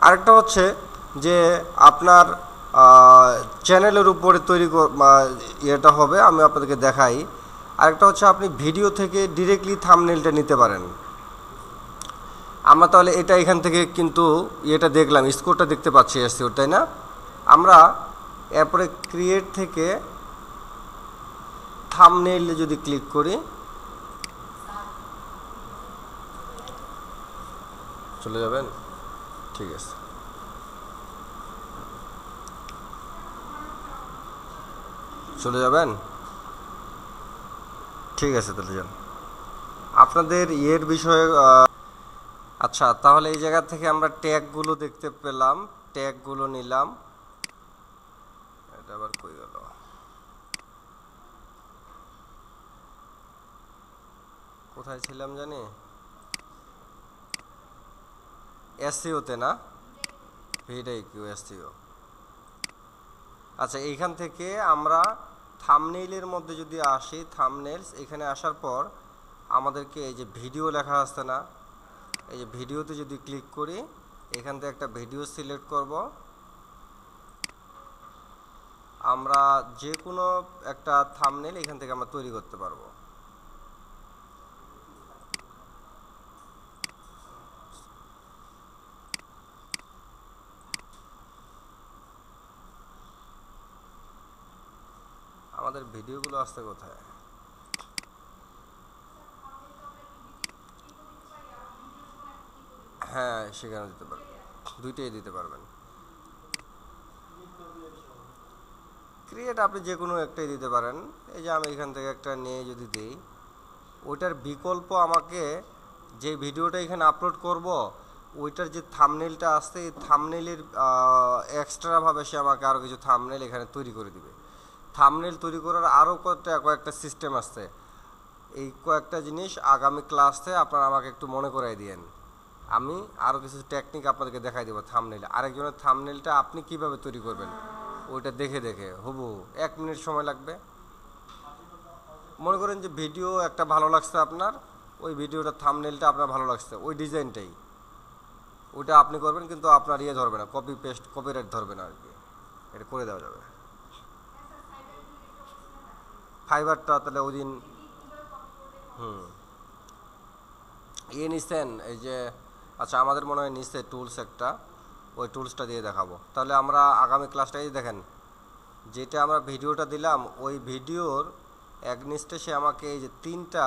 আরেকটা হচ্ছে যে আপনার চ্যানেলের উপরে তৈরি ইয়েটা হবে, আমি আপনাদেরকে দেখাই। আরেকটা হচ্ছে আপনি ভিডিও থেকে ডিরেক্টলি থাম্বনেইলটা নিতে পারেন। আমরা তাহলে এটা এখান থেকে কিন্তু ইয়েটা দেখলাম, স্কোরটা দেখতে পাচ্ছি এসইও, তাই না? আমরা এরপরে ক্রিয়েট থেকে থাম্বনেইলে যদি ক্লিক করি, চলে যাবেন? ঠিক আছে, চলে যাবেন? ঠিক আছে, তাহলে যান। আপনাদের ইয়ের বিষয়ে আচ্ছা, তাহলে এই জায়গা থেকে আমরা ট্যাগগুলো দেখতে পেলাম, ট্যাগগুলো নিলাম। এটা আবার কই গেল? কোথায় ছিলাম জানি? এসইওতে না? Video SEO. আচ্ছা, এইখান থেকে আমরা থাম্বনেইলের মধ্যে যদি আসি, থাম্বনেইলস এখানে আসার পর আমাদেরকে এই যে ভিডিও লেখা আসছে না, এই যে ভিডিওতে যদি ক্লিক করি, এখান থেকে একটা ভিডিও সিলেক্ট করব। আমরা যে কোনো একটা থাম্বনেইল এখান থেকে আমরা তৈরি করতে পারবো। আমাদের ভিডিওগুলো আসছে কোথায়? হ্যাঁ, সেখানে দিতে পারবেন, দুইটাই দিতে পারবেন। ক্রিয়েট আপনি যে কোনো একটাই দিতে পারেন। এই যে আমি এখান থেকে একটা নিয়ে যদি দিই, ওইটার বিকল্প আমাকে যে ভিডিওটা এখানে আপলোড করব ওইটার যে থাম্বনেইলটা আসছে, এই থাম্বনেইলের এক্সট্রাভাবে সে আমাকে আরও কিছু থাম্বনেইল এখানে তৈরি করে দিবে। থাম্বনেইল তৈরি করার আরও কয়েকটা সিস্টেম আছে। এই কয়েকটা জিনিস আগামী ক্লাসে আপনারা আমাকে একটু মনে করাই দিয়েন। আমি আরও কিছু টেকনিক আপনাদেরকে দেখাই দেবো থাম্বনেইল। আরেকজনের থাম্বনেইলটা আপনি কিভাবে তৈরি করবেন ওইটা দেখে দেখে হুবহু 1 মিনিট সময় লাগবে। মনে করেন যে ভিডিও একটা ভালো লাগছে আপনার, ওই ভিডিওটা থাম্বনেইলটা আপনার ভালো লাগছে, ওই ডিজাইনটাই ওইটা আপনি করবেন, কিন্তু আপনার ইয়ে ধরবে না, কপি পেস্ট কপিরাইট ধরবে না আর কি, এটা করে দেওয়া যাবে। ফাইবারটা তাহলে ওই দিন ইয়ে নিচ্ছেন, এই যে আচ্ছা আমাদের মনে হয় নিচে টুলস একটা, ওই টুলসটা দিয়ে দেখাবো। তাহলে আমরা আগামী ক্লাসটাই দেখেন, যেটা আমরা ভিডিওটা দিলাম ওই ভিডিওর একনিস্টে সে আমাকে এই যে 3টা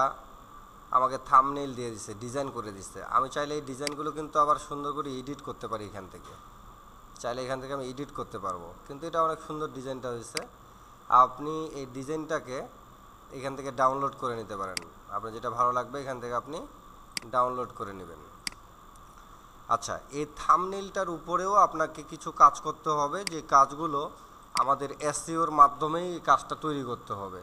আমাকে থাম্বনেইল দিয়ে দিছে, ডিজাইন করে দিচ্ছে। আমি চাইলে এই ডিজাইনগুলো কিন্তু আবার সুন্দর করে এডিট করতে পারি এখান থেকে, চাইলে এখান থেকে আমি এডিট করতে পারবো। কিন্তু এটা অনেক সুন্দর ডিজাইনটা হয়েছে। আপনি এই ডিজাইনটাকে এখান থেকে ডাউনলোড করে নিতে পারেন, আপনার যেটা ভালো লাগবে এখান থেকে আপনি ডাউনলোড করে নেবেন। আচ্ছা, এই থাম্বনেইলটার উপরেও আপনাকে কিছু কাজ করতে হবে, যে কাজগুলো আমাদের এসইওর মাধ্যমেই কাজটা তৈরি করতে হবে।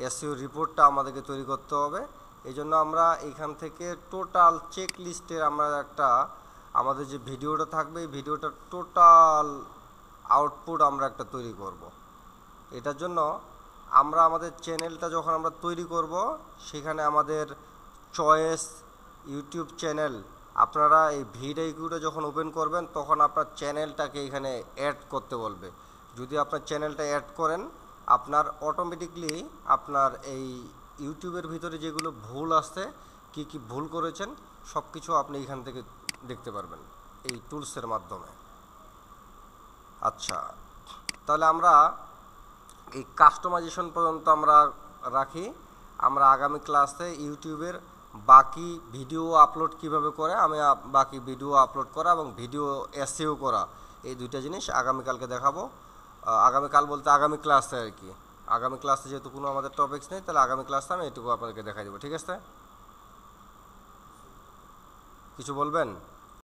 এসইও রিপোর্টটা আমাদেরকে তৈরি করতে হবে। এই জন্য আমরা এখান থেকে টোটাল চেক লিস্টের আমরা একটা আমাদের যে ভিডিওটা থাকবে এই ভিডিওটার টোটাল আউটপুট আমরা একটা তৈরি করব। এটার জন্য আমরা আমাদের চ্যানেলটা যখন আমরা তৈরি করব সেখানে আমাদের চয়েস ইউটিউব চ্যানেল, আপনারা এই ভিডিওটা যখন ওপেন করবেন তখন আপনার চ্যানেলটাকে এখানে অ্যাড করতে বলবে। যদি আপনার চ্যানেলটা অ্যাড করেন আপনার অটোমেটিকলি আপনার এই ইউটিউবের ভিতরে যেগুলো ভুল আসছে, কি কি ভুল করেছেন সব কিছু আপনি এখান থেকে দেখতে পারবেন এই টুলসের মাধ্যমে। আচ্ছা, তাহলে আমরা এই কাস্টমাইজেশন পর্যন্ত আমরা রাখি। আমরা আগামী ক্লাসে ইউটিউবের বাকি ভিডিও আপলোড কিভাবে করে, আমি বাকি ভিডিও আপলোড করা এবং ভিডিও এসইও করা, এই দুইটা জিনিস আগামীকালকে দেখাবো। আগামীকাল বলতে আগামী ক্লাসে আর কি। আগামী ক্লাসে যেহেতু কোনো আমাদের টপিকস নেই, তাহলে আগামী ক্লাসে আমি এটুকু আপনাদেরকে দেখাই দেবো। ঠিক আছে, কিছু বলবেন?